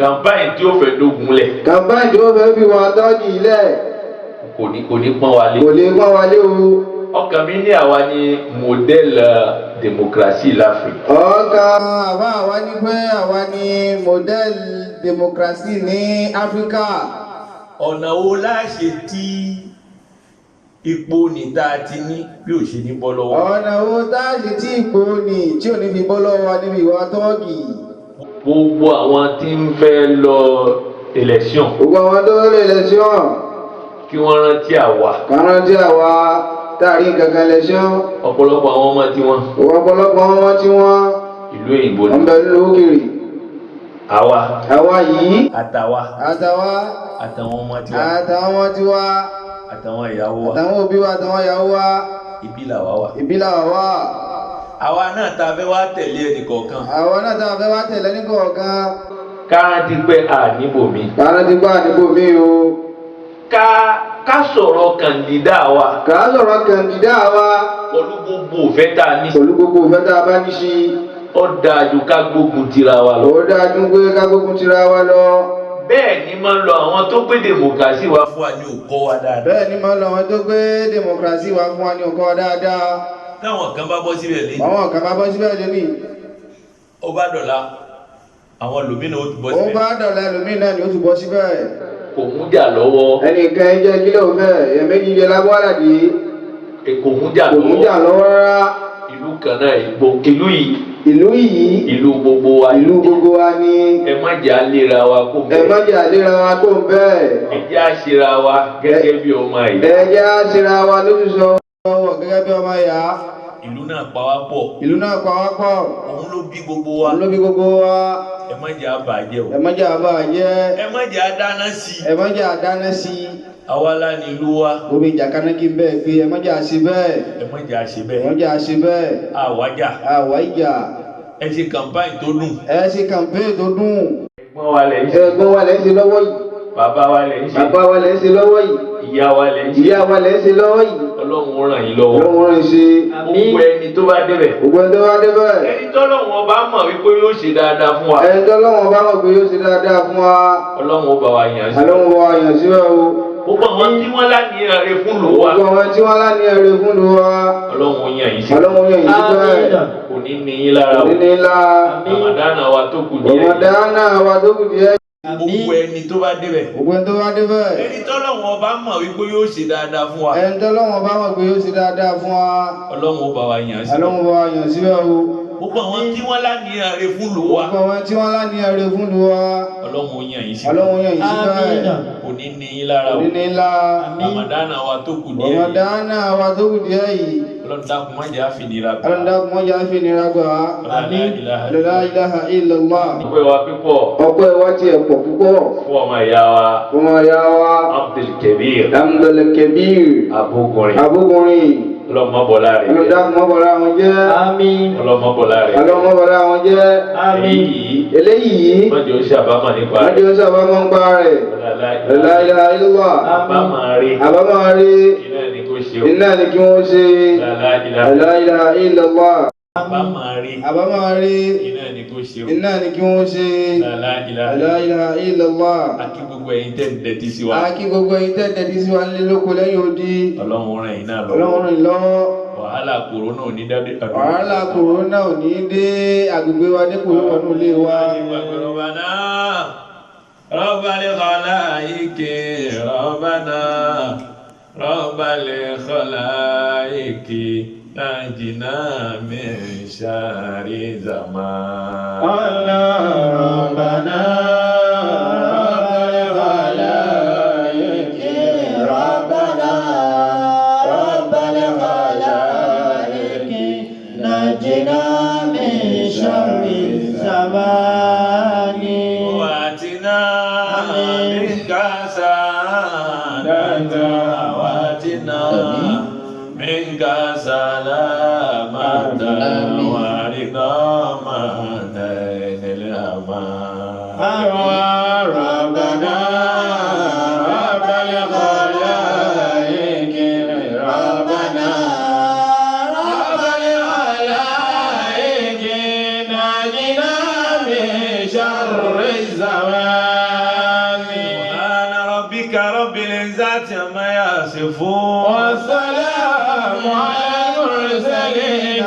kàmpáìn tí ó fẹ́ dógun lẹ̀. kàmpáìn tí ó fẹ́ fi wọn tọ́jú ilẹ̀. kò ní pọ́n wa lé. kò lè pọ́n wa lé o. ọkàn mi ní àwa ní modèle démocratie l'Afrique. ọkàn àwa ní pé àwa ní modèle démocratie ní Áfíríkà. ọ̀nà wo láṣẹ tí ipò níta ti ní bí ò ṣe ní bọ́ lọ́wọ́. ọ̀nà wo tá a ṣe tí ipò ní tí ò ní fi bọ́ lọ́wọ́ níbi ìwà tọ́ọ̀gì. gbogbo àwọn tí ń fẹ́ lọ election. gbogbo àwọn tó lè election. kí wọ́n rántí àwa. ká rántí àwa táàrí kankan election. ọ̀pọ̀lọpọ̀ àwọn ọmọ tí wọ́n. ọ̀pọ̀lọpọ̀ àwọn ọmọ tí wọ́n. ìlú òyìnbó ni. wọ́n bẹ lókèrè. àwa yìí. àtàwa. àtàwọn ọmọ tiwa. àtàwọn ìyàwó wa. àtàwọn òbí wa àtàwọn ìyàwó wa. ibi làwa wà. àwa náà tá a fẹ́ wá tẹ̀lé ẹnìkọ̀ọ̀kan. kárántí pé àníbòmí. o. ká sọ̀rọ̀ kàndídà wa. pẹ̀lú gbogbo òfẹ́ tá a ní. ó dájú ká gbógun tira wa lọ. bẹ́ẹ̀ ni máa ń lọ àwọn tó gbé dèmọ̀kírásì wá fún wa ní òkọ́ wa dáadáa. táwọn kan bá bọ́ síbẹ̀ lẹ́yìn. ó bá dọ̀la àwọn lòmínà ó tún bọ́ síbẹ̀. kò mú jà lọ́wọ́. ẹnìkan jẹ́ kílò fẹ́ ẹ̀mẹ́jì jẹ́ lágbáradì. kò mú jà lọ́wọ́ rárá. ìlú kan náà ìlú yìí. ìlú gbogbo wa ni. ẹ má jẹ́ àlera wa kó bẹ́ẹ̀. ẹ jẹ́ àṣírà wa gẹ́gẹ́ bí ọmọ ìyá. ìlú náà pa wá pọ̀. òun ló bí gbogbo wa. ẹ má jẹ́ àbàjẹ́ o. ẹ má jẹ́ àdáná sí. àwa la ní ìlú wa. omi ìjàkaná kí n bẹ́ẹ̀ gbé ẹ má jẹ́ àṣe bẹ́ẹ̀. àwájà. ẹ ṣe kàmpáìn tó dùn. ẹ̀gbọ́n wa lẹ̀ ń ṣe lọ́wọ́ yìí. bàbá wa lẹ̀ ń ṣe lọ́wọ́ yìí. ìyá wa lẹ̀ ń ṣe lọ́wọ́ yìí. ọlọ́run ràn yín lọ́wọ́. gbogbo ẹni tó bá débẹ̀. ẹni tọ́lọ́run ọba mọ̀ wípé yóò ṣe dáadáa fún wa. ọlọ́run ọba wa yàn sí. gbogbo àwọn tí wọ́n láníyàn rẹ̀ fún lò wá. ọlọ́run yàn yín sí. kò ní ní yín lára o. ramadana wa tó kù díẹ̀. gbogbo ẹni tó bá débẹ̀. ẹni tọ́lọ́run ọba mọ̀ wípé yóò ṣe dáadáa fún wa. ọlọ́run ọba wa yàn sí. gbogbo àwọn tí wọ́n láníyàn rẹ̀ fún lò wá. ọlọ́run yàn yín sí. kò ní ní yín lára o. ramadana wa tó kù díẹ̀ yìí. ọlọ́run dákun má jẹ́ àfinira gbà. La ilaha illallah. ọpẹ́ wa pípọ̀. ọpẹ́ wa tiẹ̀ pọ̀ púpọ̀. fún ọmọ ìyá wa. Abdulkabir. Abógunrin. ọlọ́mọbọ̀lá rẹ̀ jẹ́. ọlọ́mọbọ̀lá wọn jẹ́. àmín. ọlọ́mọbọ̀lá rẹ̀ jẹ́. eléyìí. mọ́jọ́ ó ṣàbámọ̀ nípa rẹ̀. La ilaha illallah. àbámọ̀ rí. iná ni kò ṣe o. kí wọ́n ṣe. La ilaha illallah. àbámọ̀ rí. iná ni kò ṣe o. kí wọ́n ṣe. La ilaha illallah. akí gbogbo ẹ̀yin tẹ́ ń tẹ́tí sí wa. nílé lóko lẹ́yìn odi. ọlọ́run ràn yín náà ọlọ́run ràn yín lọ́wọ́. wàhálà kòrónà ò ní dé agbègbè wa dẹ́kun ló wọnú ilé wa. Rabbal khalaiki Rabbana Rabbal khalaiki نجنا من شر زمان ربنا رب الخلائق ربنا رب الخلائق نجنا من شر الزمان واتنا منك سعادة واتنا منك سلامة ورضا من الأمان ربنا رب الخلائق ربنا رب الخلائق نجنا من شر الزمان سبحان ربك رب العزة عما يصفون والسلام على المرسلين